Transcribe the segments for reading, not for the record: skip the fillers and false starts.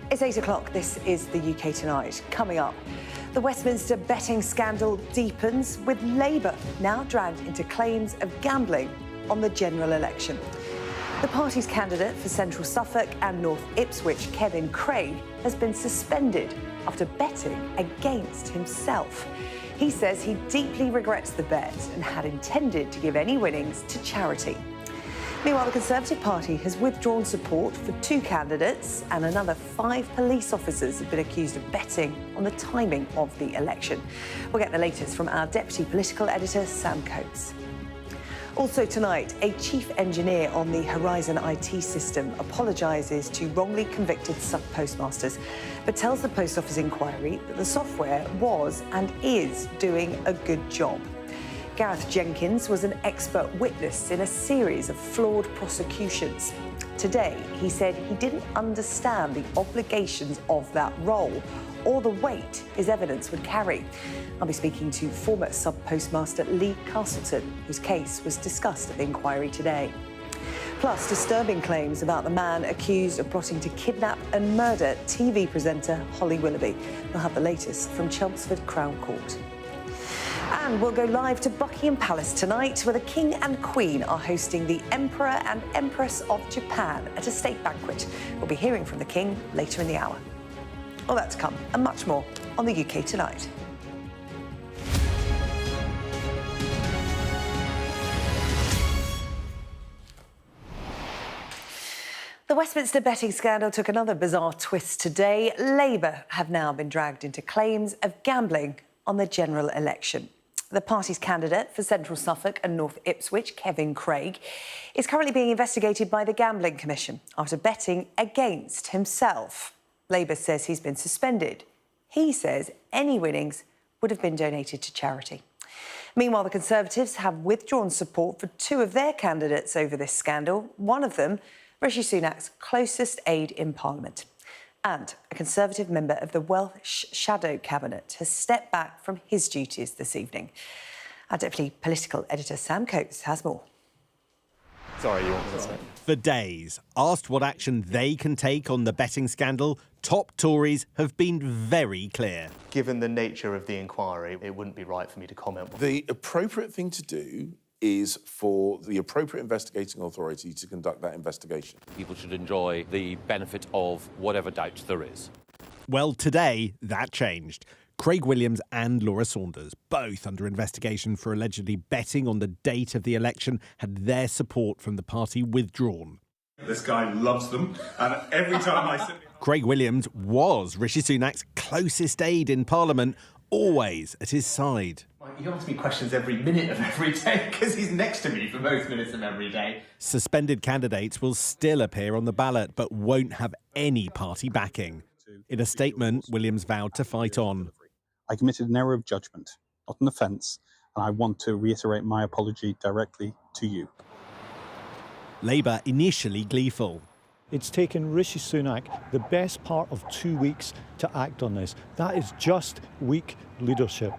It's 8 o'clock. This is the UK Tonight. Coming up, the Westminster betting scandal deepens, with Labour now dragged into claims of gambling on the general election. The party's candidate for Central Suffolk and North Ipswich, Jon Craig, has been suspended after betting against himself. He says he deeply regrets the bet and had intended to give any winnings to charity. Meanwhile, the Conservative Party has withdrawn support for 2 candidates, and another 5 police officers have been accused of betting on the timing of the election. We'll get the latest from our Deputy Political Editor, Sam Coates. Also tonight, a chief engineer on the Horizon IT system apologises to wrongly convicted sub-postmasters, but tells the Post Office inquiry that the software was and is doing a good job. Gareth Jenkins was an expert witness in a series of flawed prosecutions. Today, he said he didn't understand the obligations of that role or the weight his evidence would carry. I'll be speaking to former sub-postmaster Lee Castleton, whose case was discussed at the inquiry today. Plus, disturbing claims about the man accused of plotting to kidnap and murder TV presenter Holly Willoughby. We'll have the latest from Chelmsford Crown Court. And we'll go live to Buckingham Palace tonight, where the King and Queen are hosting the Emperor and Empress of Japan at a state banquet. We'll be hearing from the King later in the hour. All that to come and much more on the UK Tonight. The Westminster betting scandal took another bizarre twist today. Labour have now been dragged into claims of gambling on the general election. The party's candidate for Central Suffolk and North Ipswich, Jon Craig, is currently being investigated by the Gambling Commission after betting against himself. Labour says he's been suspended. He says any winnings would have been donated to charity. Meanwhile, the Conservatives have withdrawn support for 2 of their candidates over this scandal, one of them Rishi Sunak's closest aide in Parliament. And a Conservative member of the Welsh Shadow Cabinet has stepped back from his duties this evening. Our Deputy Political Editor Sam Coates has more. Sorry, you want to say? For days, asked what action they can take on the betting scandal, top Tories have been very clear. Given the nature of the inquiry, it wouldn't be right for me to comment. The appropriate thing to do is for the appropriate investigating authority to conduct that investigation. People should enjoy the benefit of whatever doubt there is. Well, today, that changed. Craig Williams and Laura Saunders, both under investigation for allegedly betting on the date of the election, had their support from the party withdrawn. This guy loves them, and every time I see... Craig Williams was Rishi Sunak's closest aide in Parliament, always at his side. He asks me questions every minute of every day because he's next to me for most minutes of every day. Suspended candidates will still appear on the ballot but won't have any party backing. In a statement, Williams vowed to fight on. I committed an error of judgment, not an offence, and I want to reiterate my apology directly to you. Labour initially gleeful. It's taken Rishi Sunak the best part of 2 weeks to act on this. That is just weak leadership.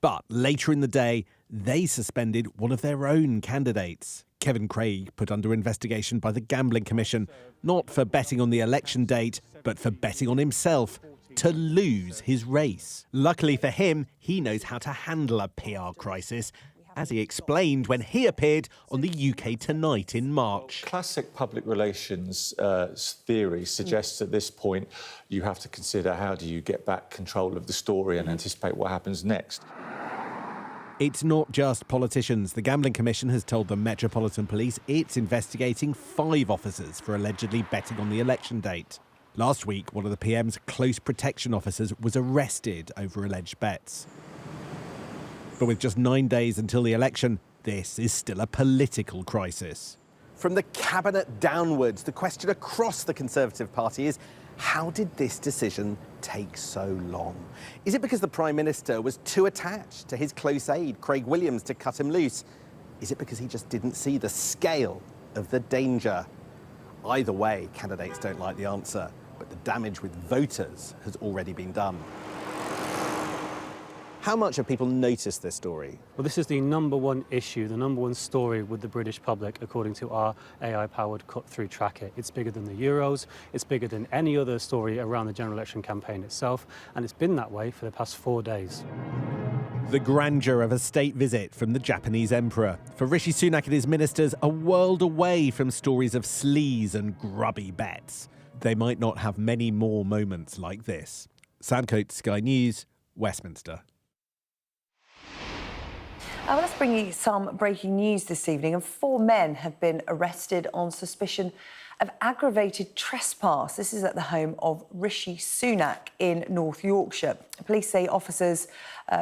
But later in the day, they suspended one of their own candidates. Jon Craig put under investigation by the Gambling Commission, not for betting on the election date, but for betting on himself to lose his race. Luckily for him, he knows how to handle a PR crisis, as he explained when he appeared on the UK Tonight in March. Classic public relations theory suggests at this point you have to consider how do you get back control of the story and anticipate what happens next. It's not just politicians. The Gambling Commission has told the Metropolitan Police it's investigating 5 officers for allegedly betting on the election date. Last week, one of the PM's close protection officers was arrested over alleged bets. But with just 9 days until the election, this is still a political crisis. From the cabinet downwards, the question across the Conservative Party is, how did this decision take so long? Is it because the Prime Minister was too attached to his close aide, Craig Williams, to cut him loose? Is it because he just didn't see the scale of the danger? Either way, candidates don't like the answer, but the damage with voters has already been done. How much have people noticed this story? Well, this is the #1 issue, the #1 story with the British public, according to our AI-powered cut-through tracker. It's bigger than the Euros, it's bigger than any other story around the general election campaign itself, and it's been that way for the past 4 days. The grandeur of a state visit from the Japanese emperor. For Rishi Sunak and his ministers, a world away from stories of sleaze and grubby bets. They might not have many more moments like this. Sam Coates, Sky News, Westminster. Let's bring you some breaking news this evening. And 4 men have been arrested on suspicion of aggravated trespass. This is at the home of Rishi Sunak in North Yorkshire. Police say officers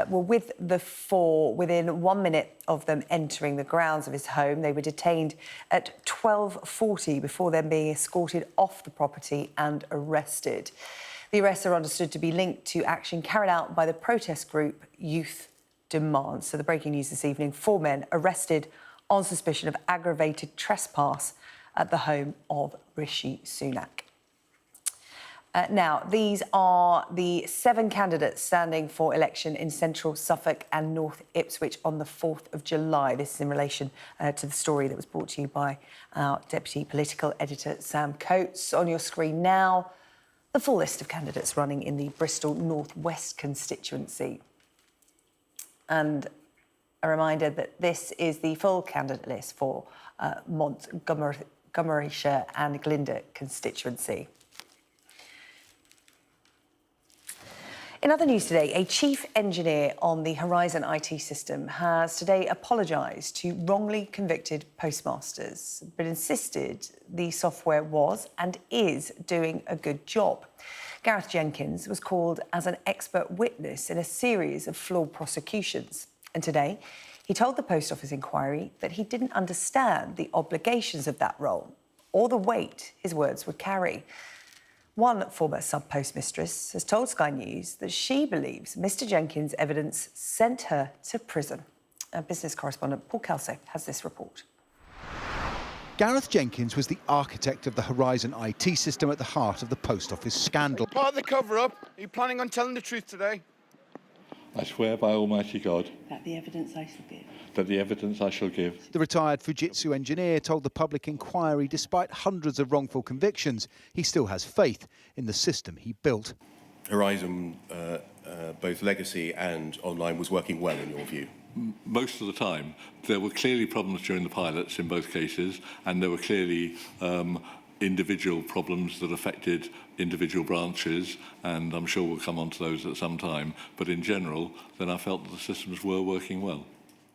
were with the 4 within 1 minute of them entering the grounds of his home. They were detained at 12:40 before then being escorted off the property and arrested. The arrests are understood to be linked to action carried out by the protest group Youth Demands. So the breaking news this evening, 4 men arrested on suspicion of aggravated trespass at the home of Rishi Sunak. Now, these are the 7 candidates standing for election in Central Suffolk and North Ipswich on the 4th of July. This is in relation to the story that was brought to you by our Deputy Political Editor, Sam Coates. On your screen now, the full list of candidates running in the Bristol North West constituency. And a reminder that this is the full candidate list for Montgomeryshire and Glyndŵr constituency. In other news today, a chief engineer on the Horizon IT system has today apologised to wrongly convicted postmasters, but insisted the software was and is doing a good job. Gareth Jenkins was called as an expert witness in a series of flawed prosecutions. And today, he told the Post Office inquiry that he didn't understand the obligations of that role or the weight his words would carry. One former sub-postmistress has told Sky News that she believes Mr Jenkins' evidence sent her to prison. Our business correspondent Paul Kelso has this report. Gareth Jenkins was the architect of the Horizon IT system at the heart of the Post Office scandal. Part of the cover-up. Are you planning on telling the truth today? I swear by Almighty God That the evidence I shall give. that the evidence I shall give. The retired Fujitsu engineer told the public inquiry despite hundreds of wrongful convictions, he still has faith in the system he built. Horizon, both legacy and online, was working well in your view? Most of the time. There were clearly problems during the pilots in both cases, and there were clearly individual problems that affected individual branches, and I'm sure we'll come on to those at some time. But in general, then I felt that the systems were working well.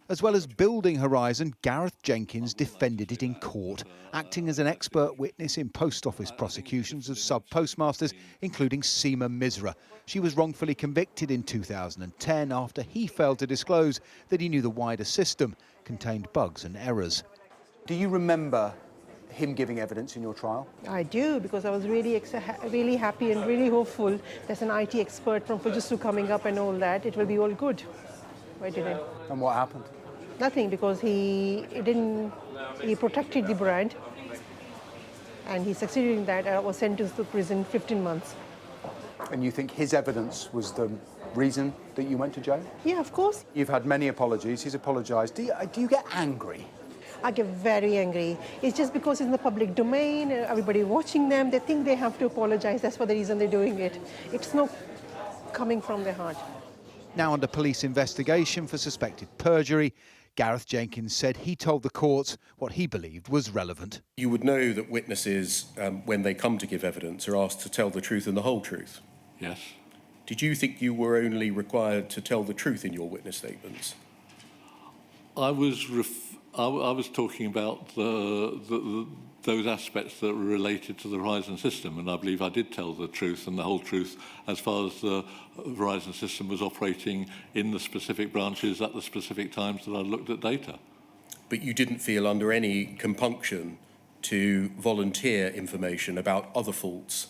As well as building Horizon, Gareth Jenkins defended it in court, acting as an expert witness in Post Office prosecutions of sub-postmasters, including Seema Misra. She was wrongfully convicted in 2010 after he failed to disclose that he knew the wider system contained bugs and errors. Do you remember him giving evidence in your trial? I do, because I was really happy and really hopeful there's an IT expert from Fujitsu coming up and all that. It will be all good. Why didn't? And what happened? Nothing, because he protected the brand and he succeeded in that. I was sentenced to prison 15 months. And you think his evidence was the reason that you went to jail? Yeah, of course. You've had many apologies. He's apologised. Do you get angry? I get very angry. It's just because it's in the public domain, everybody watching them, they think they have to apologise. That's for the reason they're doing it. It's not coming from their heart. Now under police investigation for suspected perjury, Gareth Jenkins said he told the courts what he believed was relevant. You would know that witnesses, when they come to give evidence, are asked to tell the truth and the whole truth. Yes. Did you think you were only required to tell the truth in your witness statements? I was talking about those aspects that were related to the Horizon system, and I believe I did tell the truth and the whole truth as far as the Horizon system was operating in the specific branches at the specific times that I looked at data. But you didn't feel under any compunction to volunteer information about other faults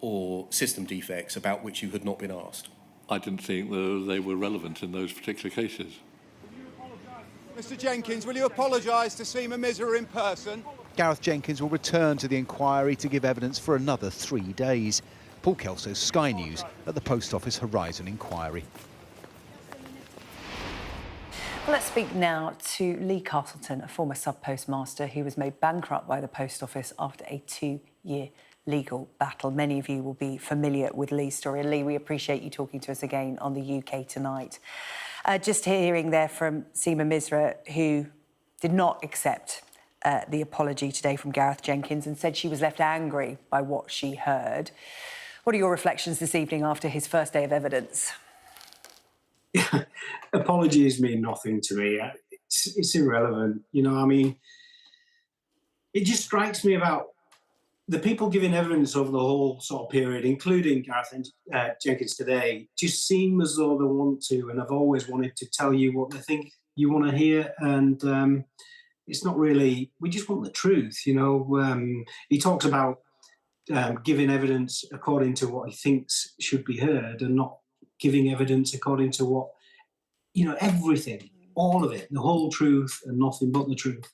or system defects about which you had not been asked? I didn't think that they were relevant in those particular cases. Mr Jenkins, will you apologise to Seema Misra in person? Gareth Jenkins will return to the inquiry to give evidence for another 3 days. Paul Kelso, Sky News, at the Post Office Horizon inquiry. Let's speak now to Lee Castleton, a former sub-postmaster who was made bankrupt by the Post Office after a 2-year legal battle. Many of you will be familiar with Lee's story. And Lee, we appreciate you talking to us again on the UK Tonight. Just hearing there from Seema Misra, who did not accept the apology today from Gareth Jenkins and said she was left angry by what she heard. What are your reflections this evening after his first day of evidence? Apologies mean nothing to me. It's irrelevant. You know, I mean, it just strikes me about the people giving evidence over the whole sort of period, including Gareth Jenkins today, just seem as though they want to and have always wanted to tell you what they think you want to hear. And it's not really, we just want the truth, you know. He talks about giving evidence according to what he thinks should be heard and not giving evidence according to what, you know, everything, all of it, the whole truth and nothing but the truth.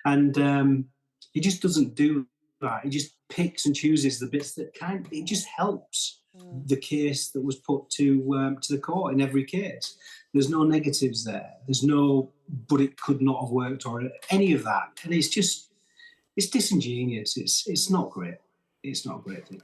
And he just doesn't do that. He just picks and chooses the bits that it just helps the case that was put to the court in every case. There's no negatives there. There's no, but it could not have worked or any of that. And it's just, it's disingenuous. It's not great. It's not a great thing.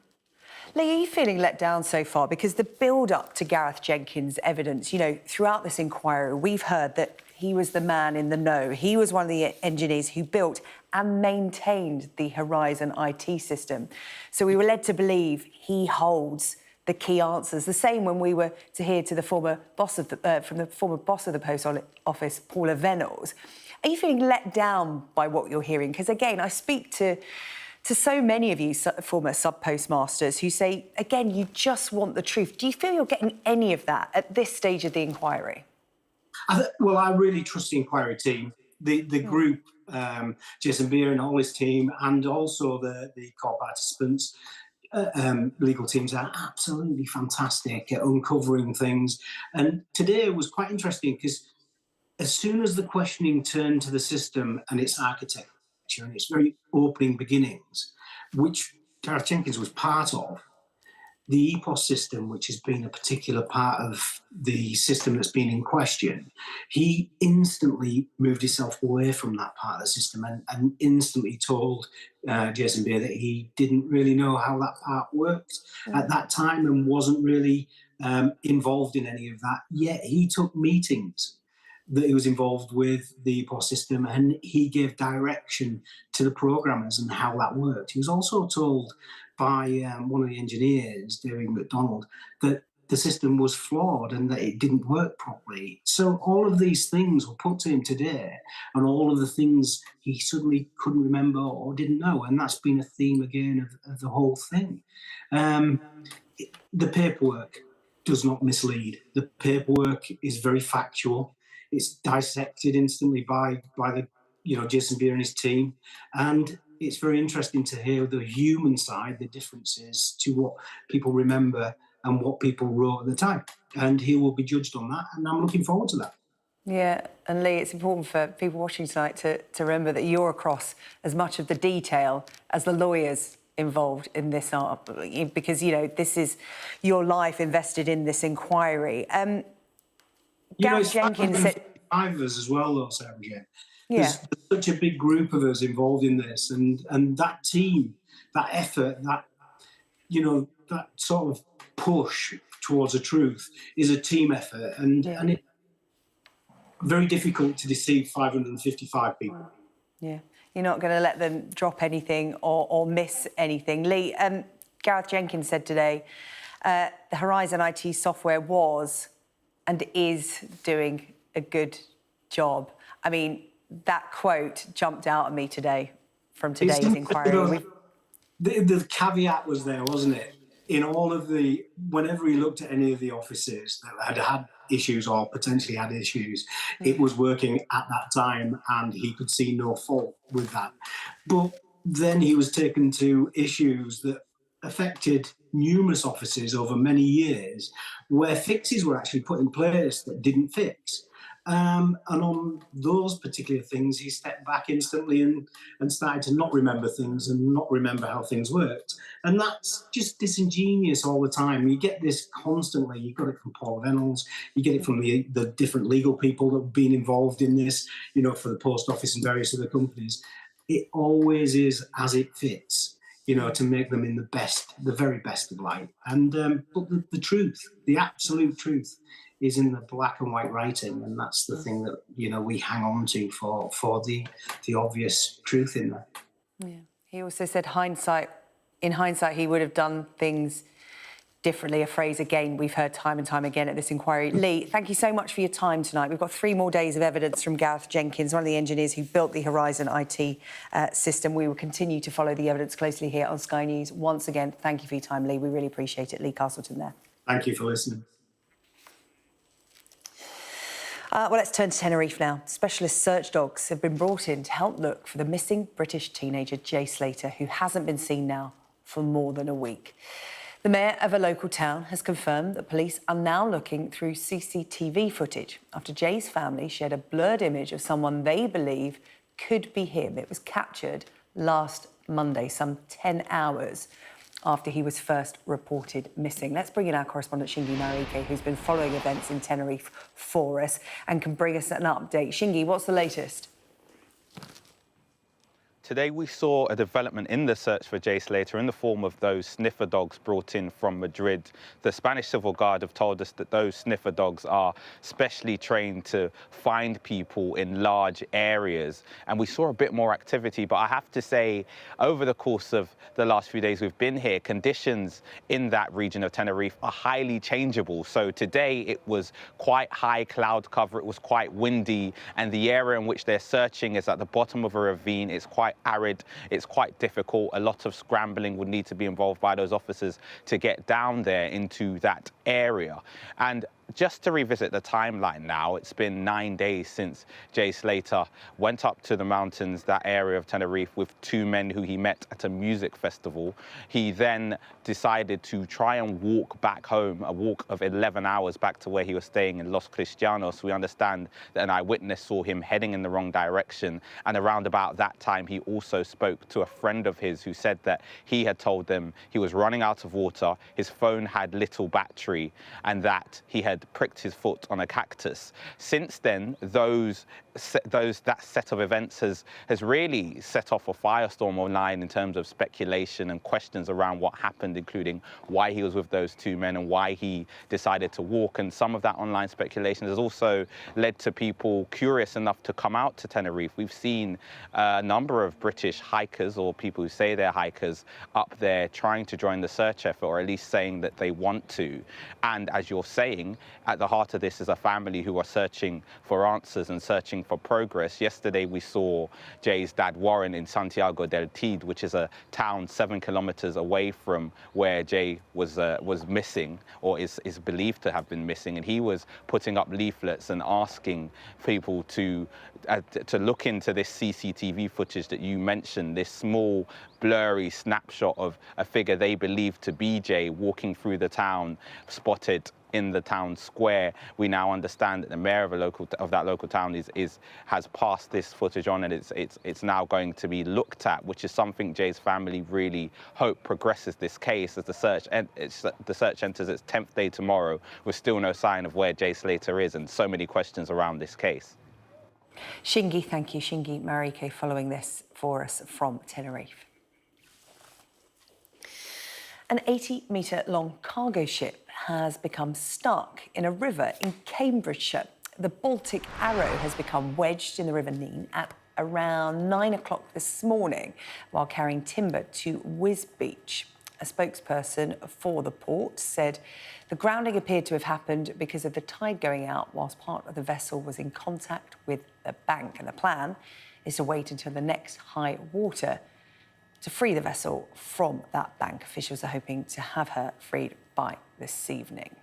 Lee, are you feeling let down so far? Because the build-up to Gareth Jenkins' evidence, you know, throughout this inquiry, we've heard that he was the man in the know. He was one of the engineers who built and maintained the Horizon IT system. So we were led to believe he holds the key answers. The same when we were to hear to the former boss of from the former boss of the Post Office, Paula Venables. Are you feeling let down by what you're hearing? Because again, I speak to so many of you former sub-postmasters who say, again, you just want the truth. Do you feel you're getting any of that at this stage of the inquiry? Well, I really trust the inquiry team, the group, Jason Beer and all his team, and also the court participants. Legal teams are absolutely fantastic at uncovering things. And today was quite interesting because as soon as the questioning turned to the system and its architecture and its very opening beginnings, which Gareth Jenkins was part of, the EPOS system, which has been a particular part of the system that's been in question, he instantly moved himself away from that part of the system and instantly told Jason Beer that he didn't really know how that part worked at that time and wasn't really involved in any of that. Yet he took meetings that he was involved with the EPOS system and he gave direction to the programmers and how that worked. He was also told by one of the engineers, David McDonald, that the system was flawed and that it didn't work properly. So all of these things were put to him today and all of the things he suddenly couldn't remember or didn't know. And that's been a theme again of the whole thing. The paperwork does not mislead. The paperwork is very factual. It's dissected instantly by the, you know, Jason Beer and his team. And it's very interesting to hear the human side, the differences to what people remember and what people wrote at the time. And he will be judged on that. And I'm looking forward to that. Yeah, and Lee, it's important for people watching tonight to remember that you're across as much of the detail as the lawyers involved in this art, because, you know, this is your life invested in this inquiry. Gareth Jenkins said... Survivors as well, though, Sarah-Jane. There's such a big group of us involved in this, and that team, that effort, that, you know, that sort of push towards the truth is a team effort, and it's very difficult to deceive 555 people. Yeah, you're not going to let them drop anything or miss anything. Lee, Gareth Jenkins said today the Horizon IT software was and is doing a good job. I mean, that quote jumped out at me today from today's inquiry. The caveat was there, wasn't it? In all of the, whenever he looked at any of the offices that had issues or potentially had issues, it was working at that time and he could see no fault with that. But then he was taken to issues that affected numerous offices over many years where fixes were actually put in place that didn't fix. And on those particular things, he stepped back instantly and started to not remember things and not remember how things worked. And that's just disingenuous all the time. You get this constantly. You got it from Paul Reynolds. You get it from the different legal people that have been involved in this, you know, for the post office and various other companies. It always is as it fits, you know, to make them in the very best of light. And but the truth, the absolute truth, is in the black and white writing, and that's the thing that, you know, we hang on to for the obvious truth in there. Yeah. He also said in hindsight, he would have done things differently, a phrase, again, we've heard time and time again at this inquiry. Lee, thank you so much for your time tonight. We've got 3 more days of evidence from Gareth Jenkins, one of the engineers who built the Horizon IT system. We will continue to follow the evidence closely here on Sky News. Once again, thank you for your time, Lee. We really appreciate it. Lee Castleton there. Thank you for listening. Well, let's turn to Tenerife now. Specialist search dogs have been brought in to help look for the missing British teenager Jay Slater, who hasn't been seen now for more than a week. The mayor of a local town has confirmed that police are now looking through CCTV footage after Jay's family shared a blurred image of someone they believe could be him. It was captured last Monday, some 10 hours after he was first reported missing. Let's bring in our correspondent, Shingi Marike, who's been following events in Tenerife for us and can bring us an update. Shingi, what's the latest? Today we saw a development in the search for Jay Slater in the form of those sniffer dogs brought in from Madrid. The Spanish Civil Guard have told us that those sniffer dogs are specially trained to find people in large areas. And we saw a bit more activity, but I have to say, over the course of the last few days we've been here, conditions in that region of Tenerife are highly changeable. So today it was quite high cloud cover, it was quite windy, and the area in which they're searching is at the bottom of a ravine. It's quite arid, it's quite difficult. A lot of scrambling would need to be involved by those officers to get down there into that area. And just to revisit the timeline now, it's been 9 days since Jay Slater went up to the mountains, that area of Tenerife, with 2 men who he met at a music festival. He then decided to try and walk back home, a walk of 11 hours back to where he was staying in Los Cristianos. We understand that an eyewitness saw him heading in the wrong direction, and around about that time he also spoke to a friend of his who said that he had told them he was running out of water, his phone had little battery, and that he had pricked his foot on a cactus. Since then, that set of events has really set off a firestorm online in terms of speculation and questions around what happened, including why he was with those 2 men and why he decided to walk. And some of that online speculation has also led to people curious enough to come out to Tenerife. We've seen a number of British hikers, or people who say they're hikers, up there trying to join the search effort, or at least saying that they want to. And as you're saying, at the heart of this is a family who are searching for answers and searching for progress. Yesterday we saw Jay's dad Warren in Santiago del Teide, which is a town 7 kilometers away from where Jay was missing, or is believed to have been missing, and he was putting up leaflets and asking people to look into this CCTV footage that you mentioned, this small blurry snapshot of a figure they believe to be Jay walking through the town, spotted in the town square. We now understand that the mayor of that local town has passed this footage on, and it's now going to be looked at, which is something Jay's family really hope progresses this case as the search enters its 10th day tomorrow, with still no sign of where Jay Slater is, and so many questions around this case. Shingi, thank you. Shingi Marike following this for us from Tenerife. An 80-metre-long cargo ship has become stuck in a river in Cambridgeshire. The Baltic Arrow has become wedged in the River Nene at around 9 o'clock this morning while carrying timber to Wisbech. A spokesperson for the port said the grounding appeared to have happened because of the tide going out whilst part of the vessel was in contact with the bank, and the plan is to wait until the next high water to free the vessel from that bank. Officials are hoping to have her freed by this evening.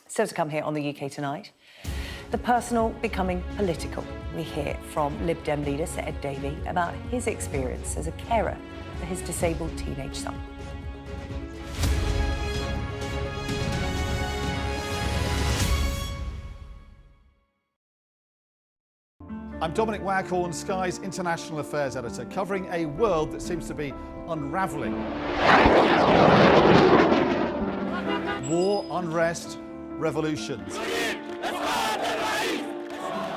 Still to come here on the UK Tonight. The personal becoming political. We hear from Lib Dem leader Sir Ed Davey about his experience as a carer for his disabled teenage son. I'm Dominic Waghorn, Sky's International Affairs Editor, covering a world that seems to be unravelling. War, unrest, revolutions.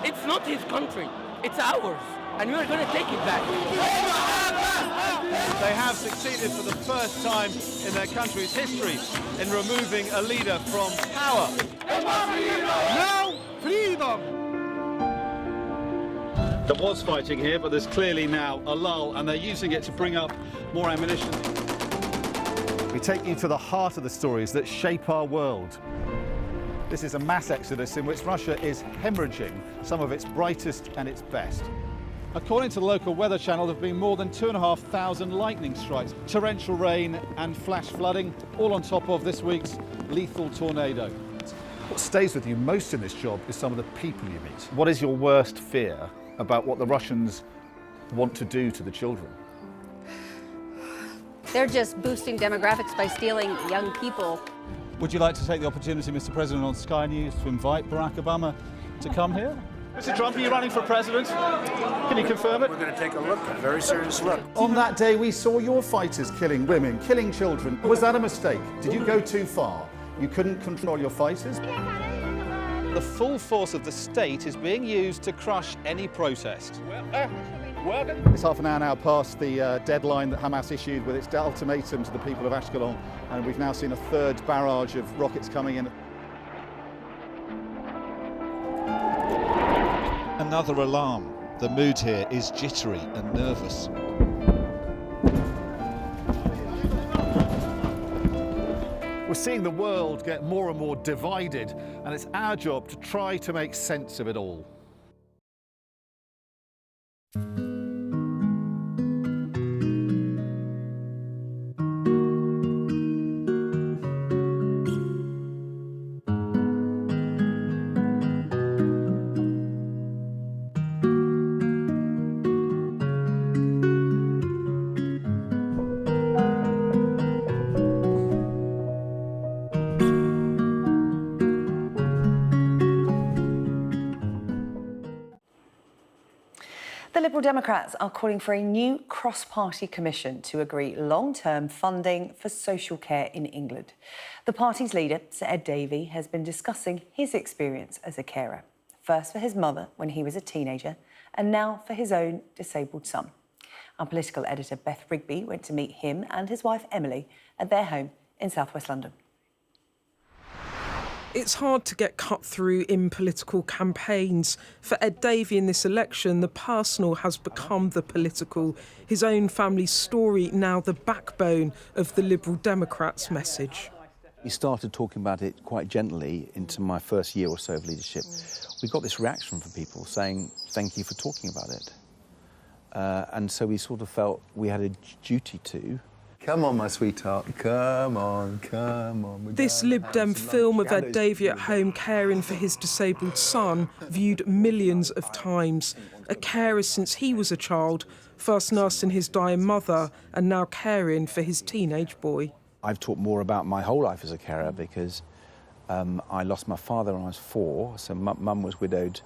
It's not his country, it's ours, and we're going to take it back. They have succeeded for the first time in their country's history in removing a leader from power. Now, freedom! There was fighting here, but there's clearly now a lull, and they're using it to bring up more ammunition. We take you to the heart of the stories that shape our world. This is a mass exodus in which Russia is hemorrhaging some of its brightest and its best. According to the local weather channel, there have been more than 2,500 lightning strikes, torrential rain and flash flooding, all on top of this week's lethal tornado. What stays with you most in this job is some of the people you meet. What is your worst fear about what the Russians want to do to the children? They're just boosting demographics by stealing young people. Would you like to take the opportunity, Mr. President, on Sky News to invite Barack Obama to come here? Mr. Trump, are you running for president? Can you confirm it? We're going to take a look, a very serious look. On that day, we saw your fighters killing women, killing children. Was that a mistake? Did you go too far? You couldn't control your fighters? The full force of the state is being used to crush any protest. It's half an hour now past the deadline that Hamas issued with its ultimatum to the people of Ashkelon, and we've now seen a third barrage of rockets coming in. Another alarm. The mood here is jittery and nervous. We're seeing the world get more and more divided, and it's our job to try to make sense of it all. The Liberal Democrats are calling for a new cross-party commission to agree long-term funding for social care in England. The party's leader, Sir Ed Davey, has been discussing his experience as a carer, first for his mother when he was a teenager, and now for his own disabled son. Our political editor, Beth Rigby, went to meet him and his wife, Emily, at their home in south-west London. It's hard to get cut through in political campaigns. For Ed Davey in this election, the personal has become the political. His own family's story now the backbone of the Liberal Democrats' message. We started talking about it quite gently into my first year or so of leadership. We got this reaction from people saying, thank you for talking about it. And so we sort of felt we had a duty to. Come on, my sweetheart, come on, come on. This Lib Dem film of Ed Davey at home caring for his disabled son, viewed millions of times. A carer since he was a child, first nursing his dying mother and now caring for his teenage boy. I've talked more about my whole life as a carer because I lost my father when I was 4, so Mum was widowed,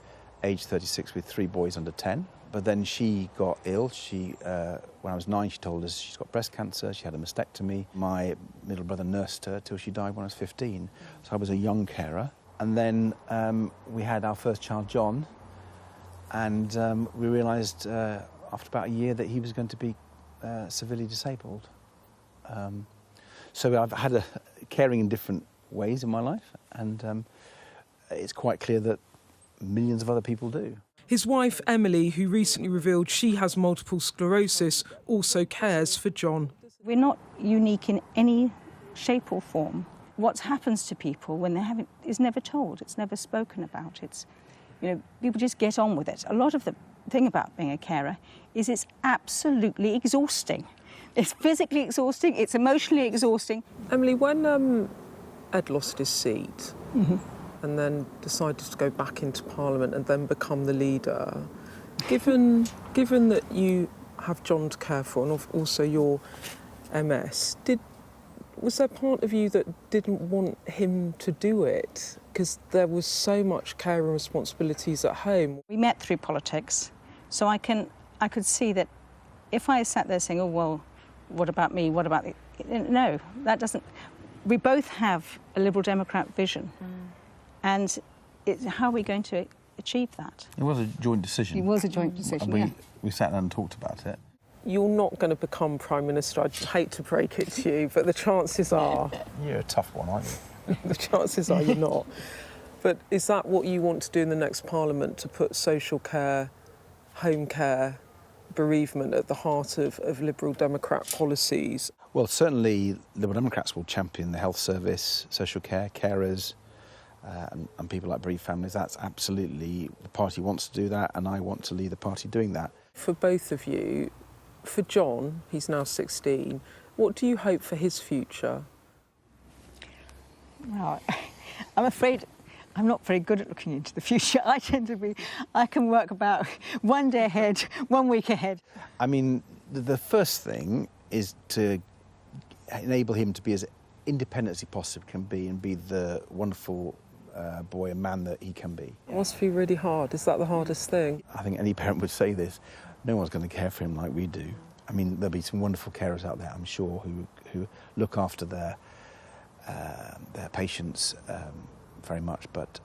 age 36, with 3 boys under 10. But then she got ill. When I was 9, she told us she's got breast cancer. She had a mastectomy. My middle brother nursed her till she died when I was 15. So I was a young carer. And then we had our first child, John, and we realised after about a year that he was going to be severely disabled. So I've had a caring in different ways in my life, and it's quite clear that millions of other people do. His wife, Emily, who recently revealed she has multiple sclerosis, also cares for John. We're not unique in any shape or form. What happens to people when they have it is never told. It's never spoken about. It's, people just get on with it. A lot of the thing about being a carer is it's absolutely exhausting. It's physically exhausting. It's emotionally exhausting. Emily, when Ed lost his seat, and then decided to go back into Parliament and then become the leader. Given that you have John to care for and also your MS, was there part of you that didn't want him to do it? because there was so much care and responsibilities at home. We met through politics, so I could see that if I sat there saying, oh, well, what about me, what about... No, that doesn't... We both have a Liberal Democrat vision, and how are we going to achieve that? It was a joint decision. It was a joint decision, We sat down and talked about it. You're not going to become Prime Minister, I'd hate to break it to you, but the chances are... You're a tough one, aren't you? The chances are you're not. But is that what you want to do in the next Parliament, to put social care, home care, bereavement at the heart of Liberal Democrat policies? Well, certainly Liberal Democrats will champion the health service, social care, carers, and people like bereaved families. That's absolutely, the party wants to do that, and I want to lead the party doing that. For both of you, for Jon, he's now 16, what do you hope for his future? Well, I'm afraid I'm not very good at looking into the future. I can work about one day ahead, 1 week ahead. I mean, the first thing is to enable him to be as independent as he possibly can be and be the wonderful boy and man that he can be. It must be really hard. Is that the hardest thing? I think any parent would say this. No one's going to care for him like we do. I mean, there'll be some wonderful carers out there, I'm sure, who look after their patients very much, but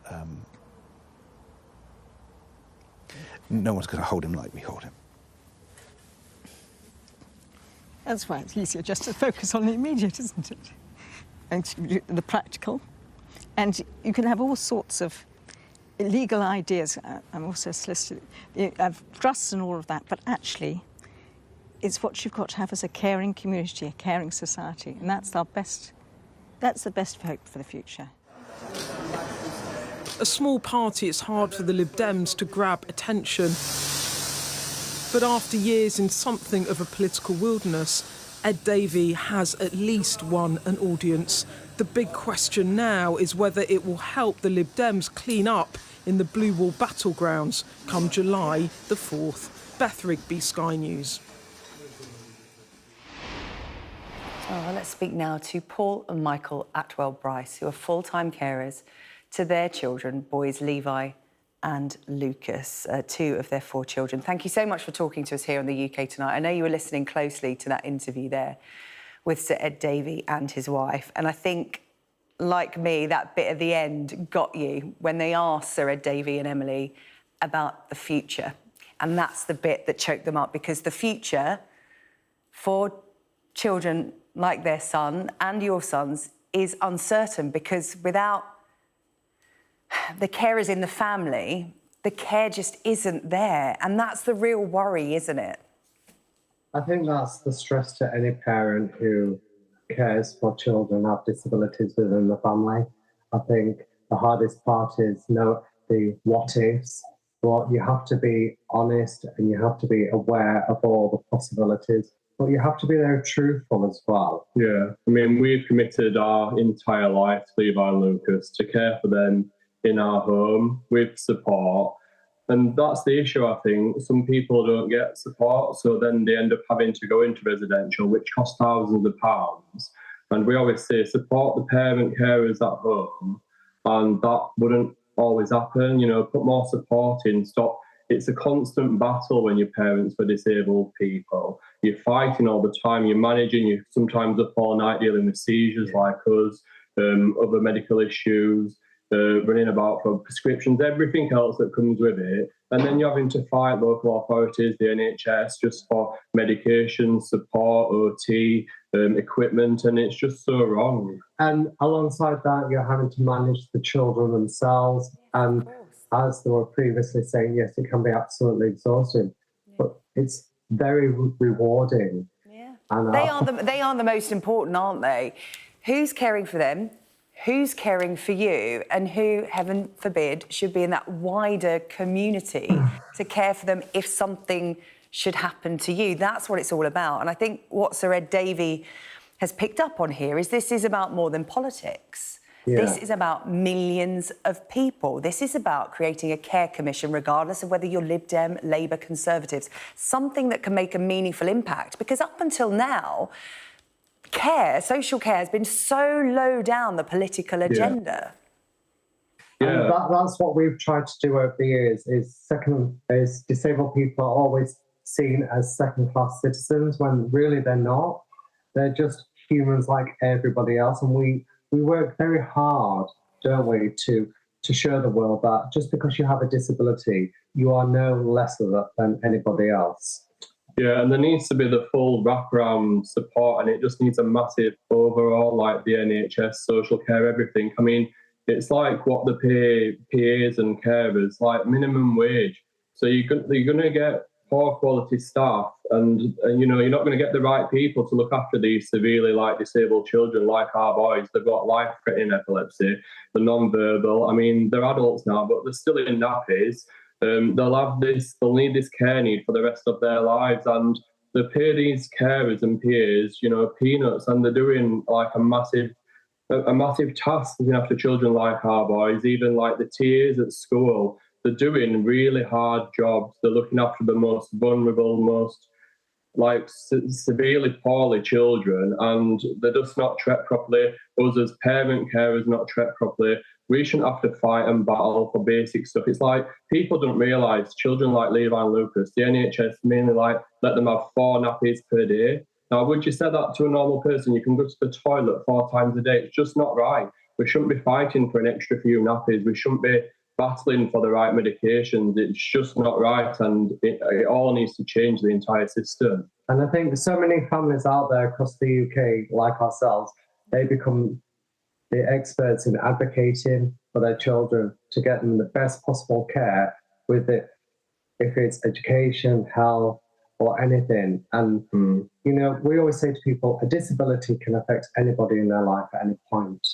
no one's going to hold him like we hold him. That's why it's easier just to focus on the immediate, isn't it? And the practical. And you can have all sorts of legal ideas. I'm also a solicitor. I've trusts and all of that, but actually, it's what you've got to have as a caring community, a caring society, and that's the best hope for the future. A small party, it's hard for the Lib Dems to grab attention. But after years in something of a political wilderness, Ed Davey has at least won an audience. The big question now is whether it will help the Lib Dems clean up in the Blue Wall battlegrounds come July the 4th. Beth Rigby, Sky News. Oh, let's speak now to Paul and Michael Atwell-Bryce, who are full-time carers to their children, boys Levi and Lucas, 2 of their 4 children. Thank you so much for talking to us here on the UK Tonight. I know you were listening closely to that interview there with Sir Ed Davey and his wife, and I think, like me, that bit at the end got you when they asked Sir Ed Davey and Emily about the future. And that's the bit that choked them up, because the future for children like their son and your sons is uncertain, because without the carers in the family, the care just isn't there. And that's the real worry, isn't it? I think that's the stress to any parent who cares for children who have disabilities within the family. I think the hardest part is the what ifs, but you have to be honest and you have to be aware of all the possibilities. But you have to be there truthful as well. Yeah, I mean, we've committed our entire life to Levi and Lucas to care for them in our home with support. And that's the issue, I think. Some people don't get support, so then they end up having to go into residential, which costs thousands of pounds. And we always say support the parent carers at home, and that wouldn't always happen. Put more support in, stop. It's a constant battle when you're parents for disabled people. You're fighting all the time, you're managing, you're sometimes up all night dealing with seizures like us, other medical issues, running about for prescriptions, everything else that comes with it. And then you're having to fight local authorities, the NHS, just for medication, support, OT, equipment, and it's just so wrong. And alongside that, you're having to manage the children themselves. And as they were previously saying, yes, it can be absolutely exhausting, but it's very rewarding. Yeah. And they are the most important, aren't they? Who's caring for them? Who's caring for you, and who, heaven forbid, should be in that wider community to care for them if something should happen to you? That's what it's all about. And I think what Sir Ed Davey has picked up on here is this is about more than politics. Yeah. This is about millions of people. This is about creating a care commission, regardless of whether you're Lib Dem, Labour, Conservatives, something that can make a meaningful impact. Because up until now, social care has been so low down the political agenda. And that's what we've tried to do over the years. Is disabled people are always seen as second-class citizens when really they're not. They're just humans like everybody else, and we work very hard, don't we, to show the world that just because you have a disability, you are no lesser than anybody else. Yeah, and there needs to be the full wraparound support, and it just needs a massive overall, like the NHS, social care, everything. I mean, it's like what they pay PAs and carers, like minimum wage. So you're going to get poor quality staff, and you know, you're not going to get the right people to look after these severely like disabled children like our boys. They've got life-threatening epilepsy, they're non-verbal. I mean, they're adults now, but they're still in nappies. They'll need this care need for the rest of their lives, and they pay these carers and PAs, you know, peanuts, and they're doing like a massive task looking after children like our boys. Even like the TAs at school, they're doing really hard jobs. They're looking after the most vulnerable, most like severely poorly children, and they're just not treated properly. Us as parent carers not treated properly. We shouldn't have to fight and battle for basic stuff. It's like people don't realise children like Levi and Lucas, the NHS mainly like let them have 4 nappies per day. Now, would you say that to a normal person? You can go to the toilet 4 times a day. It's just not right. We shouldn't be fighting for an extra few nappies. We shouldn't be battling for the right medications. It's just not right, and it all needs to change the entire system. And I think so many families out there across the UK, like ourselves, they become the experts in advocating for their children to get them the best possible care with it, if it's education, health, or anything. And, you know, we always say to people, a disability can affect anybody in their life at any point,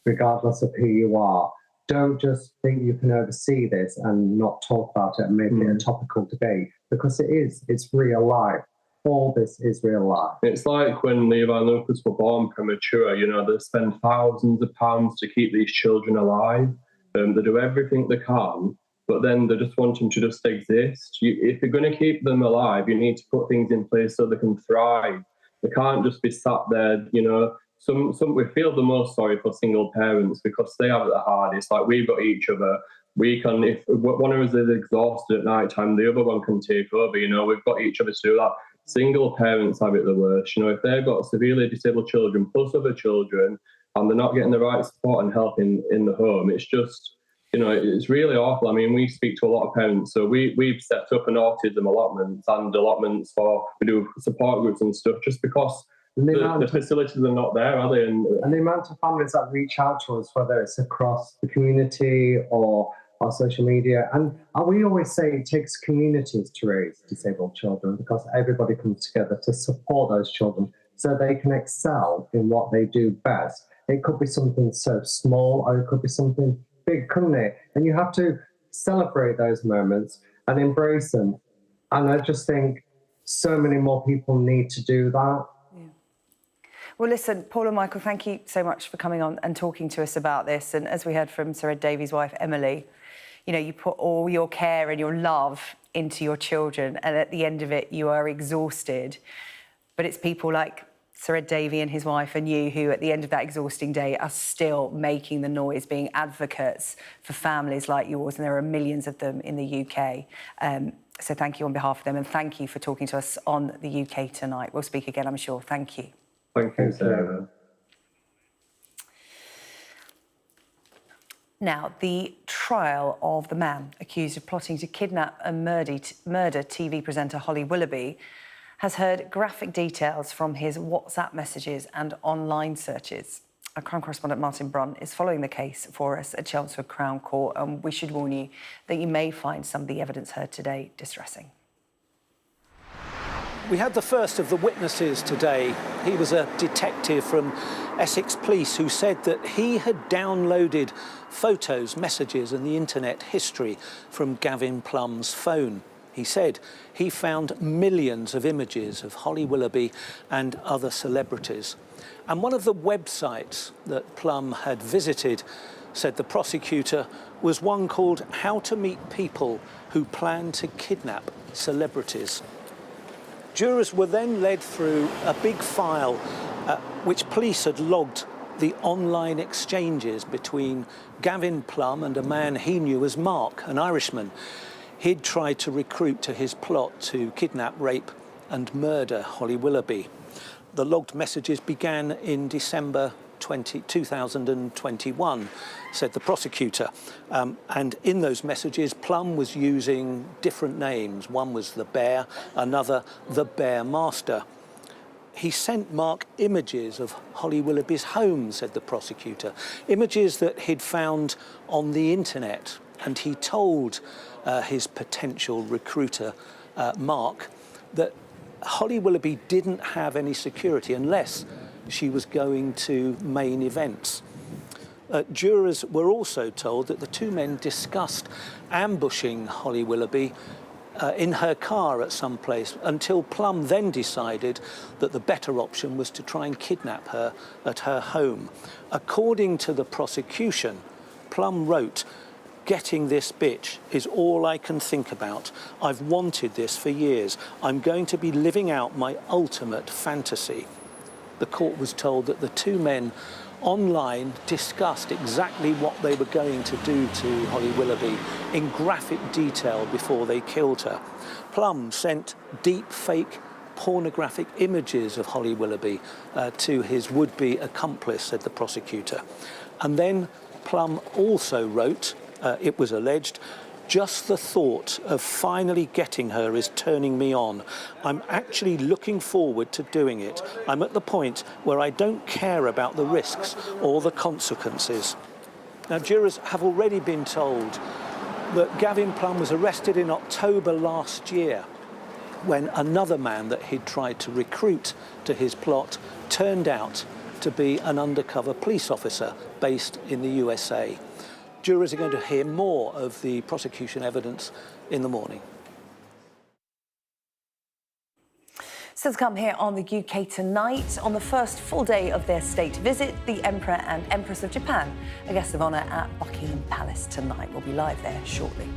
regardless of who you are. Don't just think you can oversee this and not talk about it and make it a topical debate, because it's real life. All this is real life. It's like when Levi and Lucas were born premature, you know, they spend thousands of pounds to keep these children alive. They do everything they can, but then they just want them to just exist. If you're going to keep them alive, you need to put things in place so they can thrive. They can't just be sat there, you know. We feel the most sorry for single parents because they have it the hardest. Like, we've got each other. We can, if one of us is exhausted at night time, the other one can take over, you know. We've got each other to do that. Single parents have it the worst. You know, if they've got severely disabled children plus other children and they're not getting the right support and help in the home, it's just, you know, it's really awful. I mean, we speak to a lot of parents, so we've set up an autism allotments and allotments we do support groups and stuff, just because the facilities are not there, are they? And the amount of families that reach out to us, whether it's across the community or our social media, and we always say it takes communities to raise disabled children, because everybody comes together to support those children so they can excel in what they do best. It could be something so small, or it could be something big, couldn't it? And you have to celebrate those moments and embrace them. And I just think so many more people need to do that. Well, listen, Paul and Michael, thank you so much for coming on and talking to us about this. And as we heard from Sir Ed Davies' wife, Emily, you know, you put all your care and your love into your children, and at the end of it, you are exhausted. But it's people like Sir Ed Davey and his wife and you who, at the end of that exhausting day, are still making the noise, being advocates for families like yours, and there are millions of them in the UK. So thank you on behalf of them, and thank you for talking to us on the UK Tonight. We'll speak again, I'm sure. Thank you. Thank you, Sarah. Now, the trial of the man accused of plotting to kidnap and murder TV presenter Holly Willoughby has heard graphic details from his WhatsApp messages and online searches. Our crime correspondent Martin Brunt is following the case for us at Chelmsford Crown Court, and we should warn you that you may find some of the evidence heard today distressing. We had the first of the witnesses today. He was a detective from Essex Police who said that he had downloaded photos, messages and the internet history from Gavin Plum's phone. He said he found millions of images of Holly Willoughby and other celebrities. And one of the websites that Plum had visited, said the prosecutor, was one called How to Meet People Who Plan to Kidnap Celebrities. Jurors were then led through a big file which police had logged the online exchanges between Gavin Plum and a man he knew as Mark, an Irishman. He'd tried to recruit to his plot to kidnap, rape and murder Holly Willoughby. The logged messages began in December 2021, said the prosecutor. And in those messages, Plum was using different names. One was the Bear, another the Bear Master. He sent Mark images of Holly Willoughby's home, said the prosecutor, images that he'd found on the internet. And he told his potential recruiter, Mark, that Holly Willoughby didn't have any security unless she was going to main events. Jurors were also told that the two men discussed ambushing Holly Willoughby in her car at some place, until Plum then decided that the better option was to try and kidnap her at her home. According to the prosecution, Plum wrote, "Getting this bitch is all I can think about. I've wanted this for years. I'm going to be living out my ultimate fantasy." The court was told that the two men online discussed exactly what they were going to do to Holly Willoughby in graphic detail before they killed her. Plum sent deep fake pornographic images of Holly Willoughby to his would-be accomplice, said the prosecutor. And then Plum also wrote, it was alleged, "Just the thought of finally getting her is turning me on. I'm actually looking forward to doing it. I'm at the point where I don't care about the risks or the consequences." Now, jurors have already been told that Gavin Plum was arrested in October last year when another man that he'd tried to recruit to his plot turned out to be an undercover police officer based in the USA. Jurors are going to hear more of the prosecution evidence in the morning. Still to come here on the UK Tonight. On the first full day of their state visit, the Emperor and Empress of Japan, a guest of honour at Buckingham Palace tonight. We'll be live there shortly.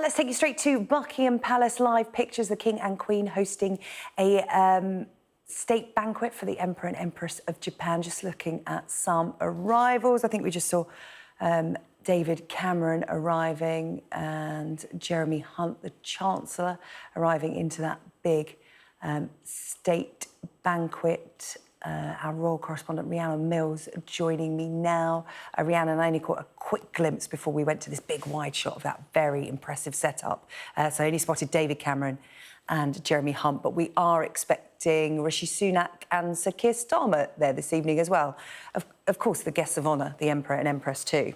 Let's take you straight to Buckingham Palace. Live pictures, the King and Queen hosting a state banquet for the Emperor and Empress of Japan. Just looking at some arrivals. I think we just saw David Cameron arriving and Jeremy Hunt, the Chancellor, arriving into that big state banquet. Our royal correspondent Rhiannon Mills joining me now. Rhiannon, I only caught a quick glimpse before we went to this big wide shot of that very impressive setup. So I only spotted David Cameron and Jeremy Hunt, but we are expecting Rishi Sunak and Sir Keir Starmer there this evening as well. Of course, the guests of honour, the Emperor and Empress too.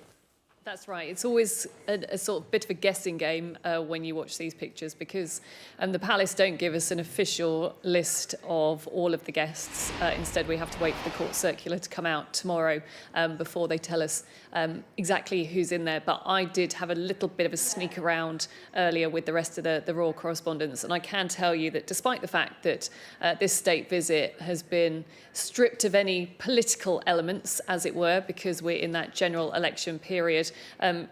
That's right. It's always a sort of bit of a guessing game when you watch these pictures, because the palace don't give us an official list of all of the guests. Instead, we have to wait for the court circular to come out tomorrow before they tell us exactly who's in there. But I did have a little bit of a sneak around earlier with the rest of the royal correspondents, and I can tell you that despite the fact that this state visit has been stripped of any political elements, as it were, because we're in that general election period,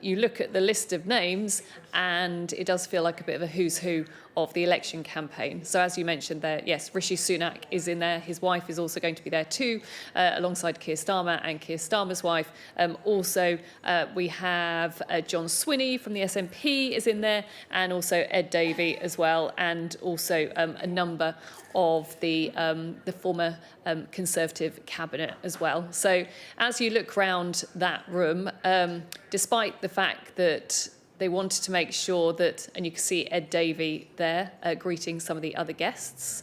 you look at the list of names and it does feel like a bit of a who's who of the election campaign. So as you mentioned there, yes, Rishi Sunak is in there. His wife is also going to be there too, alongside Keir Starmer and Keir Starmer's wife. Also, we have John Swinney from the SNP is in there, and also Ed Davey as well, and also a number of the former Conservative cabinet as well. So as you look round that room, despite the fact that they wanted to make sure that, and you can see Ed Davey there greeting some of the other guests,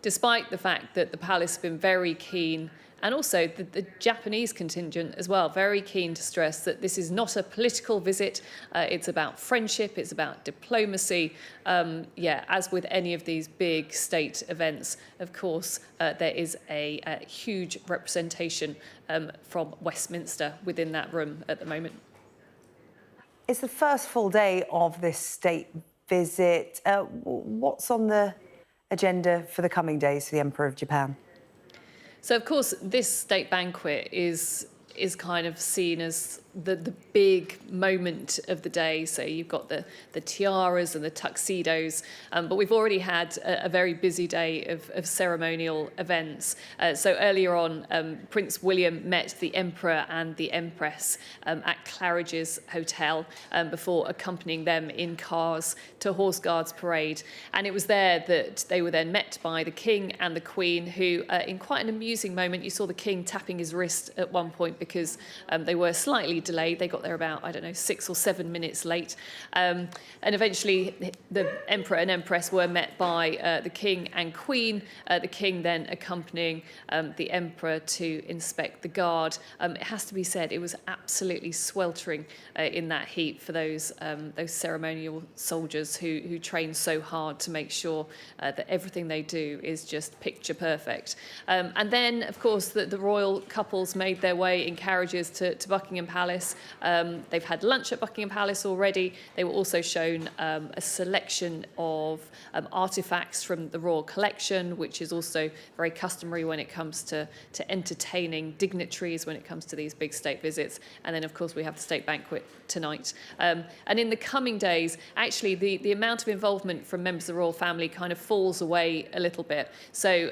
despite the fact that the palace have been very keen, and also the Japanese contingent as well, very keen to stress that this is not a political visit. It's about friendship, it's about diplomacy. As with any of these big state events, of course, there is a huge representation from Westminster within that room at the moment. It's the first full day of this state visit. What's on the agenda for the coming days for the Emperor of Japan? So, of course, this state banquet is kind of seen as the big moment of the day. So you've got the tiaras and the tuxedos, but we've already had a very busy day of ceremonial events. So earlier on, Prince William met the Emperor and the Empress at Claridge's Hotel before accompanying them in cars to Horse Guards Parade. And it was there that they were then met by the King and the Queen, who, in quite an amusing moment, you saw the King tapping his wrist at one point because they were slightly delayed. They got there about, 6 or 7 minutes late. And eventually the Emperor and Empress were met by the King and Queen, the King then accompanying the Emperor to inspect the guard. It has to be said, it was absolutely sweltering in that heat for those ceremonial soldiers who train so hard to make sure that everything they do is just picture perfect. And then, of course, the royal couples made their way in carriages to Buckingham Palace. They've had lunch at Buckingham Palace already. They were also shown a selection of artefacts from the royal collection, which is also very customary when it comes to entertaining dignitaries when it comes to these big state visits. And then, of course, we have the state banquet tonight. And in the coming days, actually, the amount of involvement from members of the royal family kind of falls away a little bit. So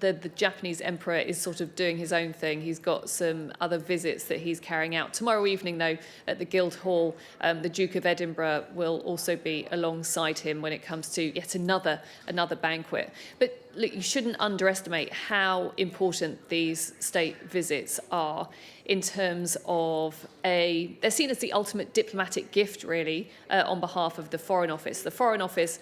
the Japanese emperor is sort of doing his own thing. He's got some other visits that he's carrying out. Tomorrow evening, though, at the Guildhall, the Duke of Edinburgh will also be alongside him when it comes to yet another banquet. But look, you shouldn't underestimate how important these state visits are in terms of they're seen as the ultimate diplomatic gift, really, on behalf of the Foreign Office. The Foreign Office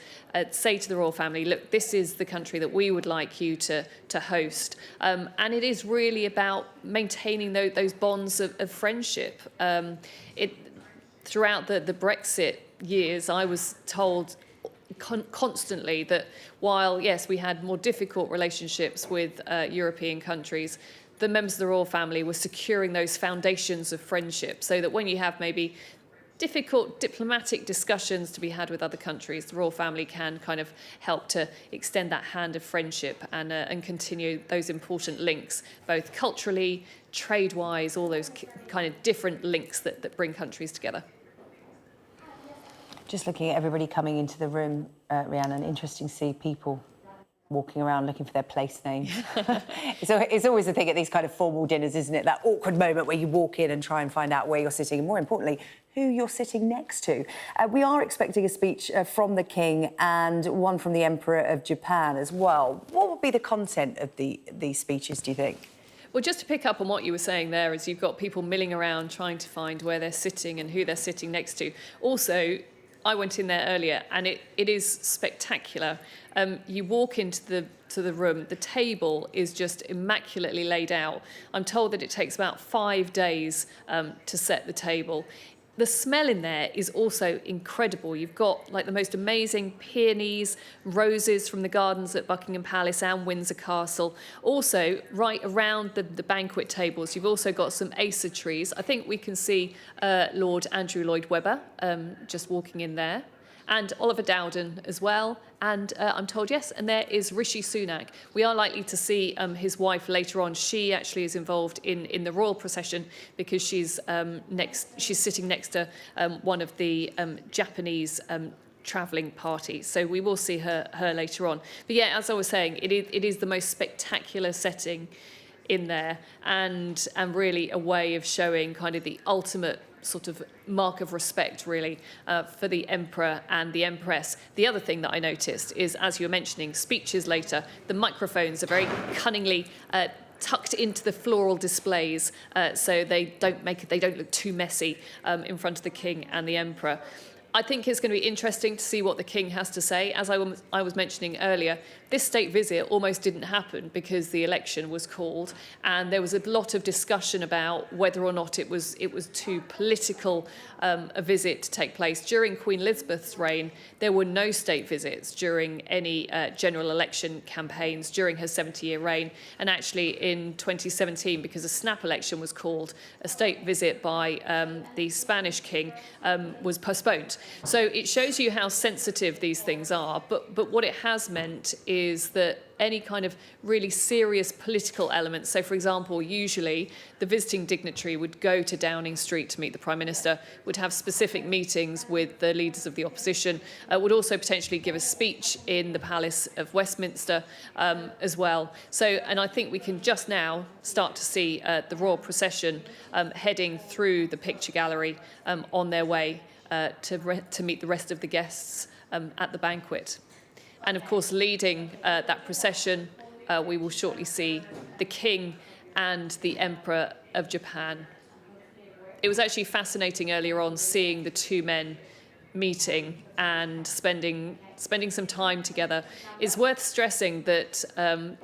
say to the royal family, look, this is the country that we would like you to host. And it is really about maintaining those bonds of friendship. Throughout the Brexit years, I was told constantly that while, yes, we had more difficult relationships with European countries, the members of the royal family were securing those foundations of friendship, so that when you have maybe difficult diplomatic discussions to be had with other countries, the royal family can kind of help to extend that hand of friendship and continue those important links, both culturally, trade-wise, all those kind of different links that bring countries together. Just looking at everybody coming into the room, Rhiannon, interesting to see people walking around looking for their place names. It's always the thing at these kind of formal dinners, isn't it? That awkward moment where you walk in and try and find out where you're sitting, and more importantly, who you're sitting next to. We are expecting a speech from the King and one from the Emperor of Japan as well. What would be the content of these speeches, do you think? Well, just to pick up on what you were saying there, is you've got people milling around trying to find where they're sitting and who they're sitting next to. Also, I went in there earlier, and it is spectacular. You walk into the room, the table is just immaculately laid out. I'm told that it takes about 5 days to set the table. The smell in there is also incredible. You've got like the most amazing peonies, roses from the gardens at Buckingham Palace and Windsor Castle. Also, right around the banquet tables, you've also got some acer trees. I think we can see Lord Andrew Lloyd Webber just walking in there. And Oliver Dowden as well, and I'm told, yes, and there is Rishi Sunak. We are likely to see his wife later on. She actually is involved in the royal procession because she's sitting next to one of the Japanese travelling parties. So we will see her later on. But yeah, as I was saying, it is the most spectacular setting in there, and really a way of showing kind of the ultimate sort of mark of respect, really, for the Emperor and the Empress. The other thing that I noticed is, as you were mentioning, speeches later, the microphones are very cunningly tucked into the floral displays, so they don't look too messy in front of the King and the Emperor. I think it's going to be interesting to see what the King has to say. As I was mentioning earlier, this state visit almost didn't happen because the election was called, and there was a lot of discussion about whether or not it was too political a visit to take place. During Queen Elizabeth's reign, there were no state visits during any general election campaigns during her 70-year reign, and actually in 2017, because a snap election was called, a state visit by the Spanish King was postponed. So it shows you how sensitive these things are, but what it has meant is that any kind of really serious political elements, so for example, usually the visiting dignitary would go to Downing Street to meet the Prime Minister, would have specific meetings with the leaders of the opposition, would also potentially give a speech in the Palace of Westminster as well. So, and I think we can just now start to see the royal procession heading through the picture gallery on their way to meet the rest of the guests at the banquet. And of course, leading that procession, we will shortly see the King and the Emperor of Japan. It was actually fascinating earlier on seeing the two men meeting and spending some time together. It's worth stressing that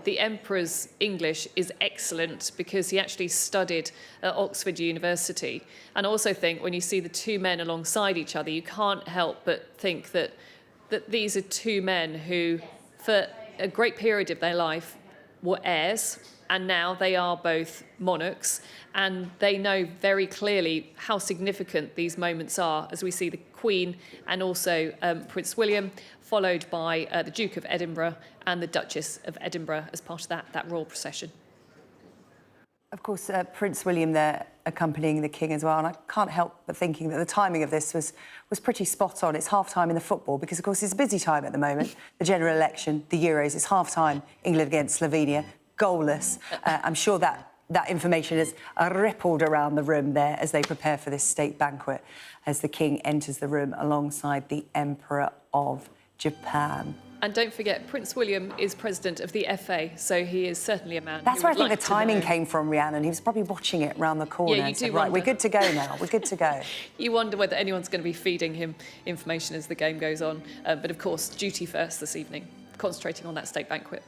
the Emperor's English is excellent because he actually studied at Oxford University. And I also think when you see the two men alongside each other, you can't help but think that these are two men who, for a great period of their life, were heirs, and now they are both monarchs, and they know very clearly how significant these moments are, as we see the Queen and also Prince William, followed by the Duke of Edinburgh and the Duchess of Edinburgh as part of that royal procession. Of course, Prince William there accompanying the King as well, and I can't help but thinking that the timing of this was pretty spot on. It's half-time in the football because, of course, it's a busy time at the moment. The general election, the Euros, it's half-time, England against Slovenia, goalless. I'm sure that information has rippled around the room there as they prepare for this state banquet, as the King enters the room alongside the Emperor of Japan. And don't forget, Prince William is president of the FA, so he is certainly a man. That's where I think the timing came from, Rhiannon. He was probably watching it round the corner. Yeah, you and do said, wonder. right, we're good to go now. We're good to go. You wonder whether anyone's going to be feeding him information as the game goes on. But of course, duty first this evening, concentrating on that state banquet.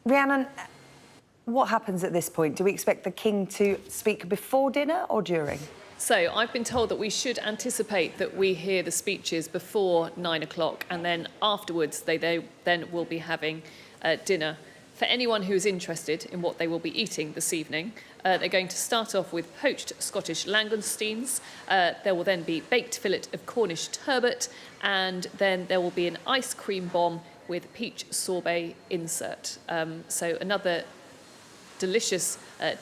Rhiannon, what happens at this point? Do we expect the King to speak before dinner or during? So I've been told that we should anticipate that we hear the speeches before 9 o'clock, and then afterwards they then will be having dinner. For anyone who is interested in what they will be eating this evening, they're going to start off with poached Scottish langoustines. There will then be baked fillet of Cornish turbot, and then there will be an ice cream bomb with peach sorbet insert. So another delicious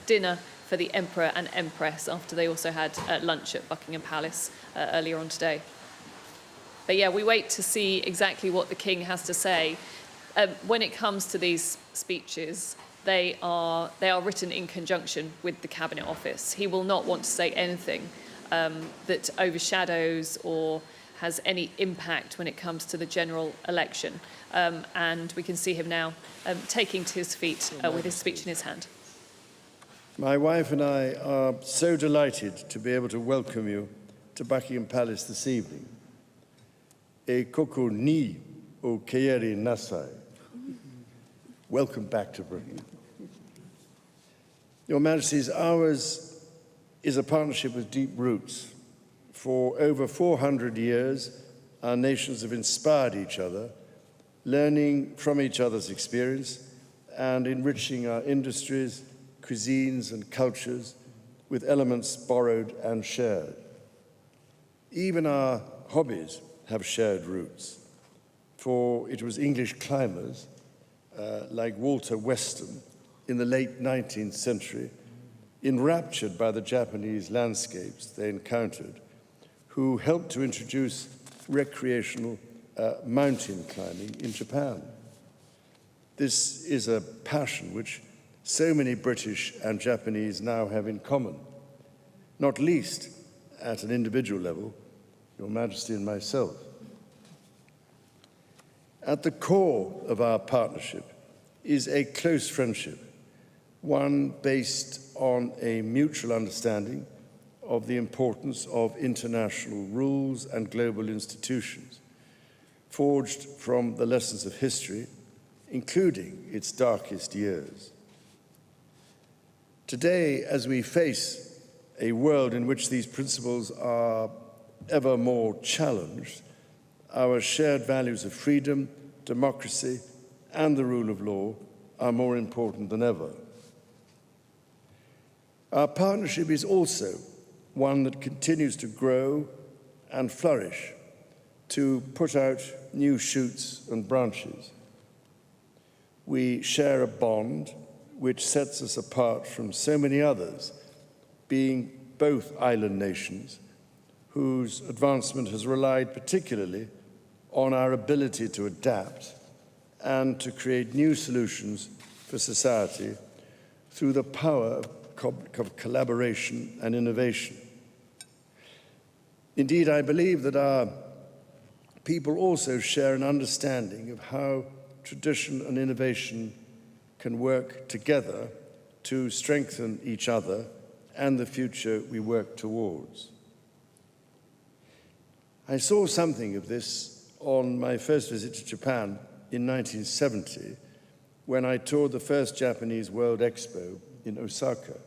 dinner for the Emperor and Empress after they also had lunch at Buckingham Palace earlier on today. But yeah, we wait to see exactly what the King has to say. When it comes to these speeches, they are written in conjunction with the Cabinet Office. He will not want to say anything that overshadows or has any impact when it comes to the general election. And we can see him now taking to his feet with his speech in his hand. My wife and I are so delighted to be able to welcome you to Buckingham Palace this evening. E koko ni o keiri nasai. Welcome back to Britain. Your Majesties, ours is a partnership with deep roots. For over 400 years, our nations have inspired each other, learning from each other's experience and enriching our industries, cuisines and cultures with elements borrowed and shared. Even our hobbies have shared roots, for it was English climbers like Walter Weston in the late 19th century, enraptured by the Japanese landscapes they encountered, who helped to introduce recreational mountain climbing in Japan. This is a passion which so many British and Japanese now have in common, not least at an individual level, Your Majesty and myself. At the core of our partnership is a close friendship, one based on a mutual understanding of the importance of international rules and global institutions, forged from the lessons of history, including its darkest years. Today, as we face a world in which these principles are ever more challenged, our shared values of freedom, democracy, and the rule of law are more important than ever. Our partnership is also one that continues to grow and flourish, to put out new shoots and branches. We share a bond which sets us apart from so many others, being both island nations whose advancement has relied particularly on our ability to adapt and to create new solutions for society through the power of collaboration and innovation. Indeed, I believe that our people also share an understanding of how tradition and innovation can work together to strengthen each other and the future we work towards. I saw something of this on my first visit to Japan in 1970, when I toured the first Japanese World Expo in Osaka.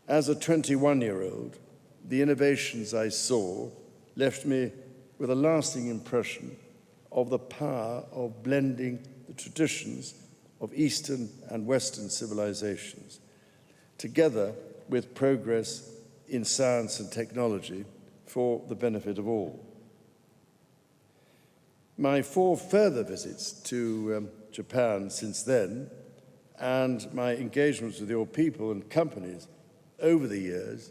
As a 21-year-old, the innovations I saw left me with a lasting impression of the power of blending the traditions of Eastern and Western civilizations, together with progress in science and technology for the benefit of all. My 4 further visits to Japan since then, and my engagements with your people and companies over the years,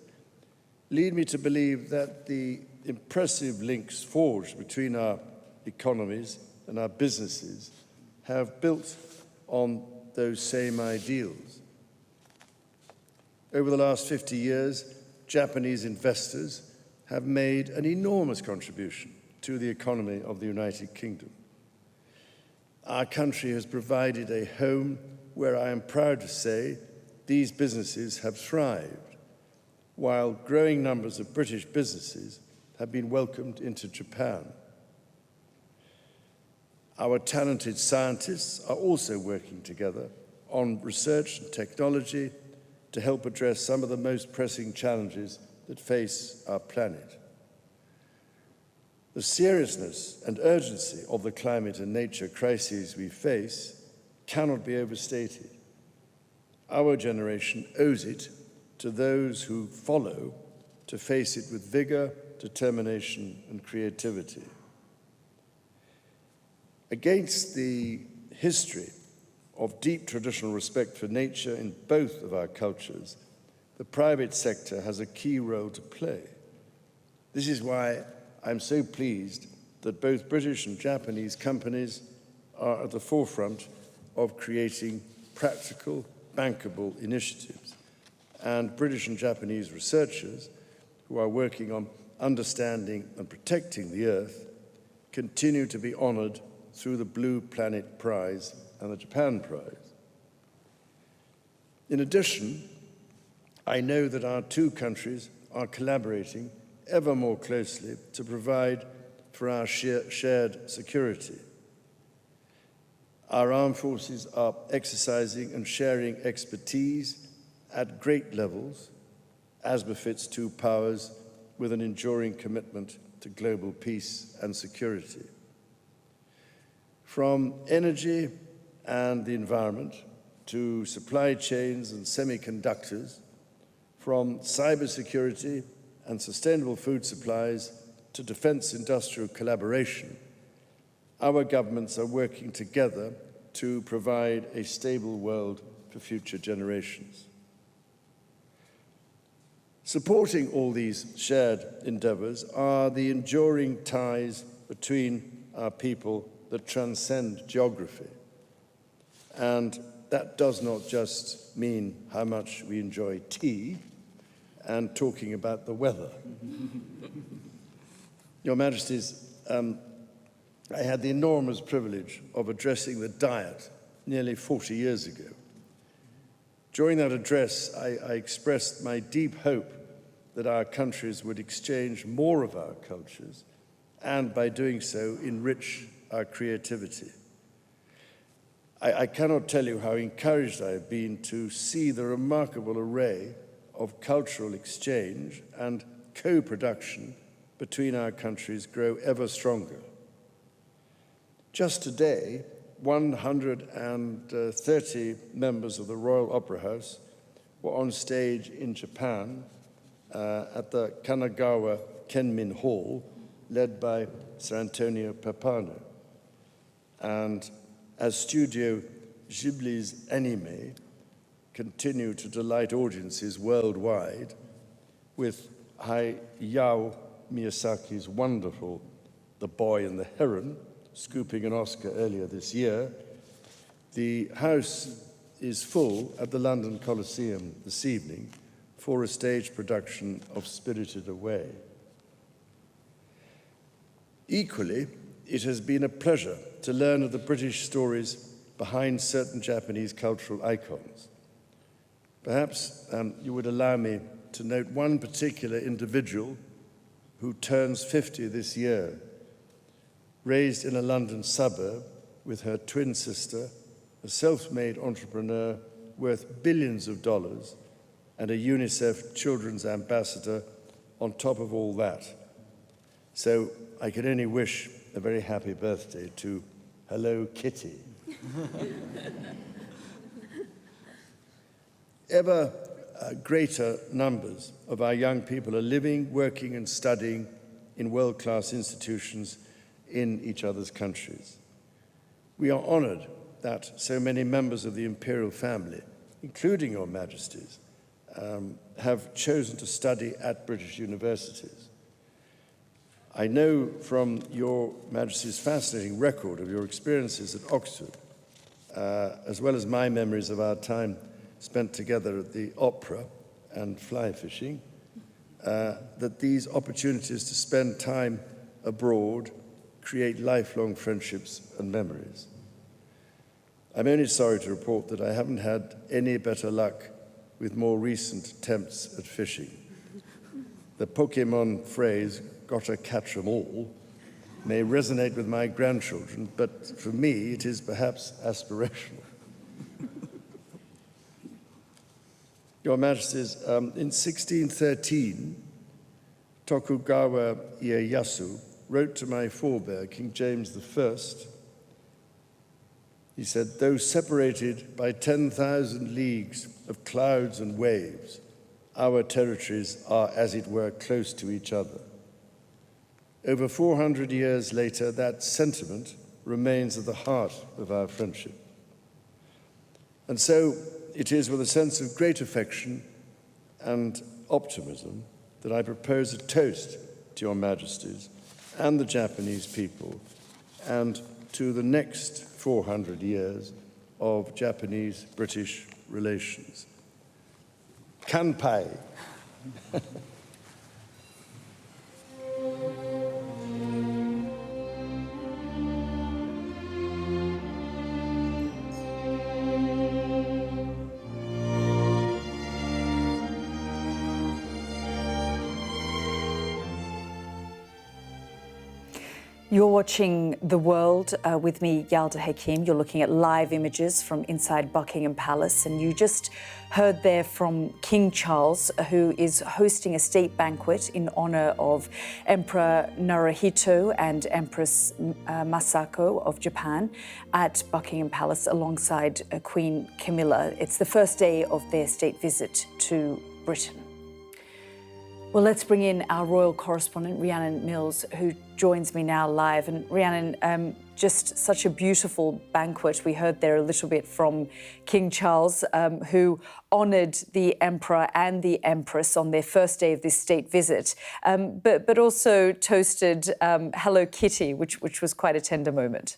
lead me to believe that the impressive links forged between our economies and our businesses have built on those same ideals. Over the last 50 years, Japanese investors have made an enormous contribution to the economy of the United Kingdom. Our country has provided a home where I am proud to say these businesses have thrived, while growing numbers of British businesses have been welcomed into Japan. Our talented scientists are also working together on research and technology to help address some of the most pressing challenges that face our planet. The seriousness and urgency of the climate and nature crises we face cannot be overstated. Our generation owes it to those who follow to face it with vigor, determination, and creativity. Against the history of deep traditional respect for nature in both of our cultures, the private sector has a key role to play. This is why I'm so pleased that both British and Japanese companies are at the forefront of creating practical, bankable initiatives, and British and Japanese researchers who are working on understanding and protecting the Earth continue to be honoured through the Blue Planet Prize and the Japan Prize. In addition, I know that our two countries are collaborating ever more closely to provide for our shared security. Our armed forces are exercising and sharing expertise at great levels, as befits two powers with an enduring commitment to global peace and security. From energy and the environment to supply chains and semiconductors, from cybersecurity and sustainable food supplies to defence industrial collaboration, our governments are working together to provide a stable world for future generations. Supporting all these shared endeavours are the enduring ties between our people that transcend geography. And that does not just mean how much we enjoy tea and talking about the weather. Your Majesties, I had the enormous privilege of addressing the Diet nearly 40 years ago. During that address, I expressed my deep hope that our countries would exchange more of our cultures and, by doing so, enrich our creativity. I cannot tell you how encouraged I have been to see the remarkable array of cultural exchange and co-production between our countries grow ever stronger. Just today, 130 members of the Royal Opera House were on stage in Japan at the Kanagawa Kenmin Hall, led by Sir Antonio Pappano. And as Studio Ghibli's anime continue to delight audiences worldwide, with Hayao Miyazaki's wonderful The Boy and the Heron scooping an Oscar earlier this year, the House is full at the London Coliseum this evening for a stage production of Spirited Away. Equally, it has been a pleasure to learn of the British stories behind certain Japanese cultural icons. Perhaps you would allow me to note one particular individual who turns 50 this year, raised in a London suburb with her twin sister, a self-made entrepreneur worth billions of dollars, and a UNICEF Children's Ambassador on top of all that. So I can only wish a very happy birthday to Hello Kitty. Ever greater numbers of our young people are living, working, and studying in world-class institutions in each other's countries. We are honoured that so many members of the imperial family, including Your Majesties, have chosen to study at British universities. I know from Your Majesty's fascinating record of your experiences at Oxford, as well as my memories of our time spent together at the opera and fly fishing, that these opportunities to spend time abroad create lifelong friendships and memories. I'm only sorry to report that I haven't had any better luck with more recent attempts at fishing. The Pokemon phrase, "gotta catch 'em all," may resonate with my grandchildren, but for me it is perhaps aspirational. Your Majesties, in 1613, Tokugawa Ieyasu wrote to my forebear, King James I. He said, "Though separated by 10,000 leagues of clouds and waves, our territories are, as it were, close to each other." Over 400 years later, that sentiment remains at the heart of our friendship. And so it is with a sense of great affection and optimism that I propose a toast to Your Majesties and the Japanese people and to the next 400 years of Japanese-British relations. Kanpai. You're watching The World with me, Yalda Hakim. You're looking at live images from inside Buckingham Palace, and you just heard there from King Charles, who is hosting a state banquet in honour of Emperor Naruhito and Empress Masako of Japan at Buckingham Palace alongside Queen Camilla. It's the first day of their state visit to Britain. Well, let's bring in our royal correspondent, Rhiannon Mills, who joins me now live. And Rhiannon, just such a beautiful banquet. We heard there a little bit from King Charles, who honoured the Emperor and the Empress on their first day of this state visit, but also toasted Hello Kitty, which was quite a tender moment.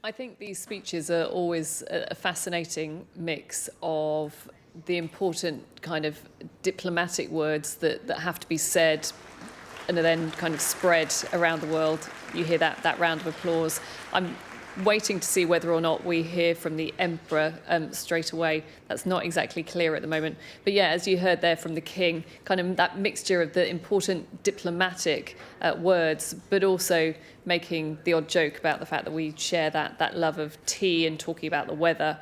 I think these speeches are always a fascinating mix of the important kind of diplomatic words that have to be said and are then kind of spread around the world. You hear that round of applause. I'm waiting to see whether or not we hear from the Emperor straight away. That's not exactly clear at the moment. But yeah, as you heard there from the King, kind of that mixture of the important diplomatic words, but also making the odd joke about the fact that we share that love of tea and talking about the weather.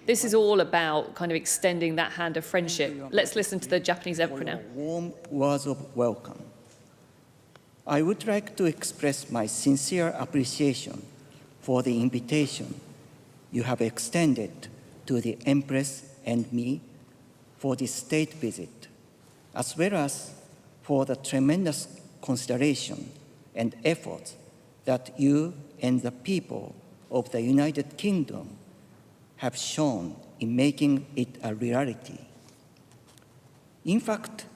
This is all about kind of extending that hand of friendship. Let's listen to the Japanese Emperor now. Warm words of welcome. I would like to express my sincere appreciation for the invitation you have extended to the Empress and me for this state visit, as well as for the tremendous consideration and efforts that you and the people of the United Kingdom have shown in making it a reality. In fact,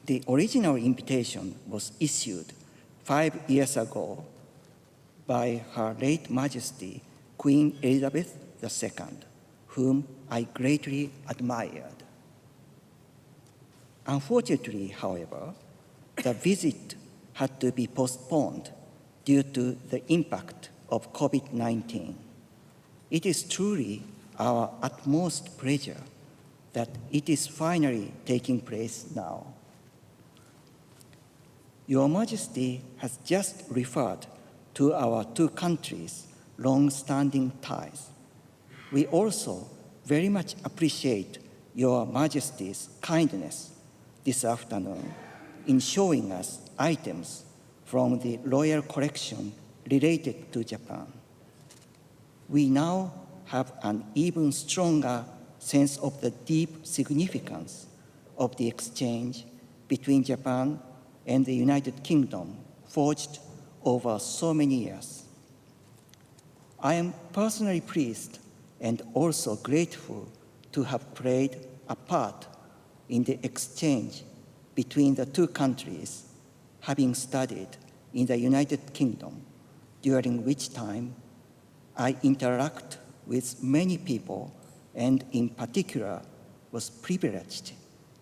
the original invitation was issued 5 years ago by Her late Majesty Queen Elizabeth II, whom I greatly admired. Unfortunately, however, the visit had to be postponed due to the impact of COVID-19. It is truly our utmost pleasure that it is finally taking place now. Your Majesty has just referred to our two countries' long-standing ties. We also very much appreciate Your Majesty's kindness this afternoon in showing us items from the royal collection related to Japan. We now have an even stronger sense of the deep significance of the exchange between Japan and the United Kingdom forged over so many years. I am personally pleased and also grateful to have played a part in the exchange between the two countries, having studied in the United Kingdom, during which time I interact with many people and in particular was privileged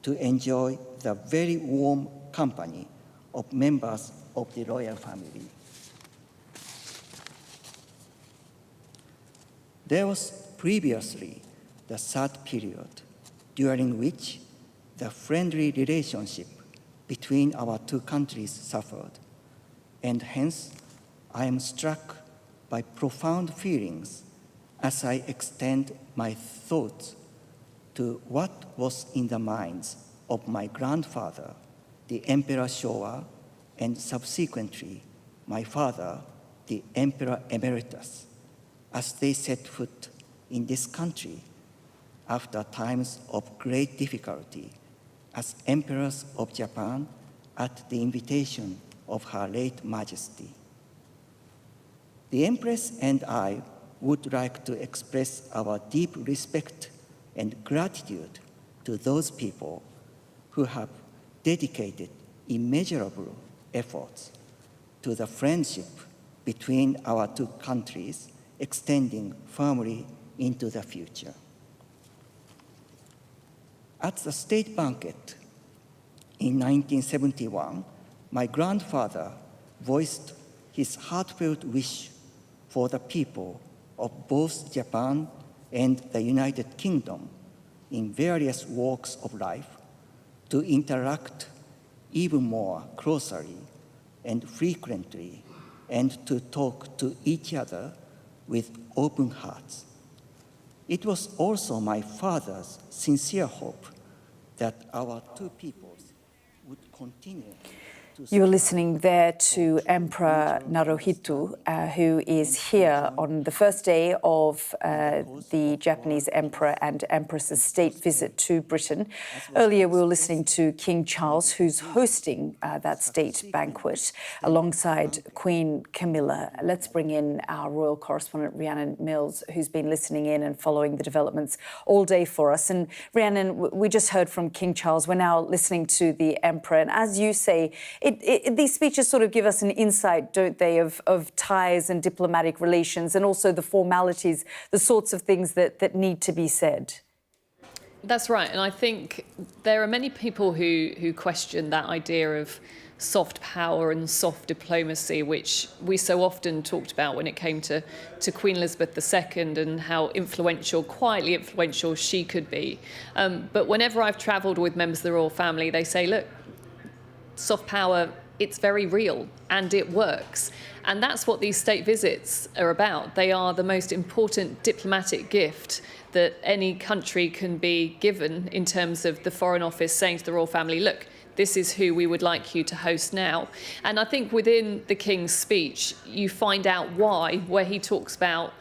to enjoy the very warm company of members of the royal family. There was previously the sad period during which the friendly relationship between our two countries suffered. and hence I am struck by profound feelings as I extend my thoughts to what was in the minds of my grandfather, the Emperor Showa, and subsequently my father, the Emperor Emeritus, as they set foot in this country after times of great difficulty as emperors of Japan at the invitation of Her late Majesty. The Empress and I would like to express our deep respect and gratitude to those people who have dedicated immeasurable efforts to the friendship between our two countries, extending firmly into the future. At the state banquet in 1971, my grandfather voiced his heartfelt wish for the people of both Japan and the United Kingdom in various walks of life to interact even more closely and frequently and to talk to each other with open hearts. It was also my father's sincere hope that our two peoples would continue. You're listening there to Emperor Naruhito, who is here on the first day of the Japanese Emperor and Empress's state visit to Britain. Earlier, we were listening to King Charles, who's hosting that state banquet alongside Queen Camilla. Let's bring in our royal correspondent, Rhiannon Mills, who's been listening in and following the developments all day for us. And Rhiannon, we just heard from King Charles. We're now listening to the Emperor. And as you say, these speeches sort of give us an insight, don't they, of ties and diplomatic relations and also the formalities, the sorts of things that need to be said. That's right. And I think there are many people who question that idea of soft power and soft diplomacy, which we so often talked about when it came to Queen Elizabeth II and how influential, quietly influential she could be. But whenever I've travelled with members of the royal family, they say, look, soft power, it's very real and it works. And that's what these state visits are about. They are the most important diplomatic gift that any country can be given in terms of the Foreign Office saying to the royal family, look, this is who we would like you to host now. And I think within the King's speech, you find out why, where he talks about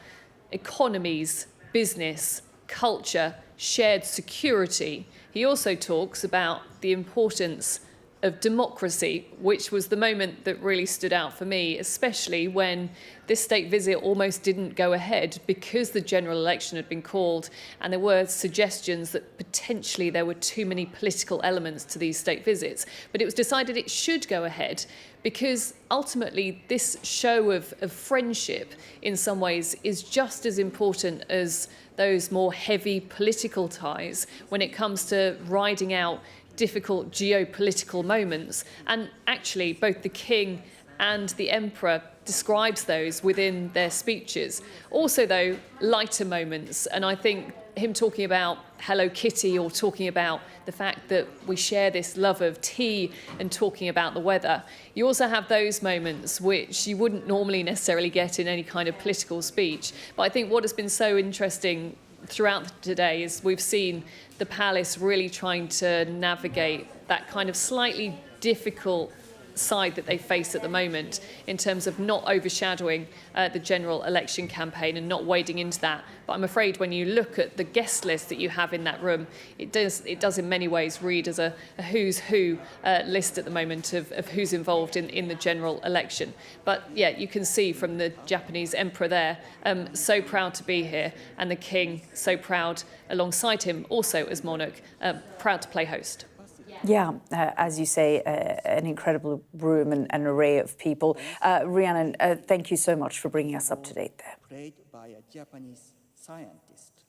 economies, business, culture, shared security. He also talks about the importance of democracy, which was the moment that really stood out for me, especially when this state visit almost didn't go ahead because the general election had been called and there were suggestions that potentially there were too many political elements to these state visits. But it was decided it should go ahead because ultimately this show of friendship in some ways is just as important as those more heavy political ties when it comes to riding out difficult geopolitical moments. And actually, both the King and the Emperor describes those within their speeches. Also, though, lighter moments. And I think him talking about Hello Kitty or talking about the fact that we share this love of tea and talking about the weather. You also have those moments which you wouldn't normally necessarily get in any kind of political speech. But I think what has been so interesting throughout today is we've seen the palace really trying to navigate that kind of slightly difficult side that they face at the moment in terms of not overshadowing the general election campaign and not wading into that. But I'm afraid when you look at the guest list that you have in that room, it does in many ways read as a who's who list at the moment of who's involved in the general election. But yeah, you can see from the Japanese emperor there, so proud to be here, and the king so proud alongside him also as monarch, proud to play host. Yeah, as you say, an incredible room and an array of people. Rhiannon, thank you so much for bringing us up to date there. Played by a Japanese scientist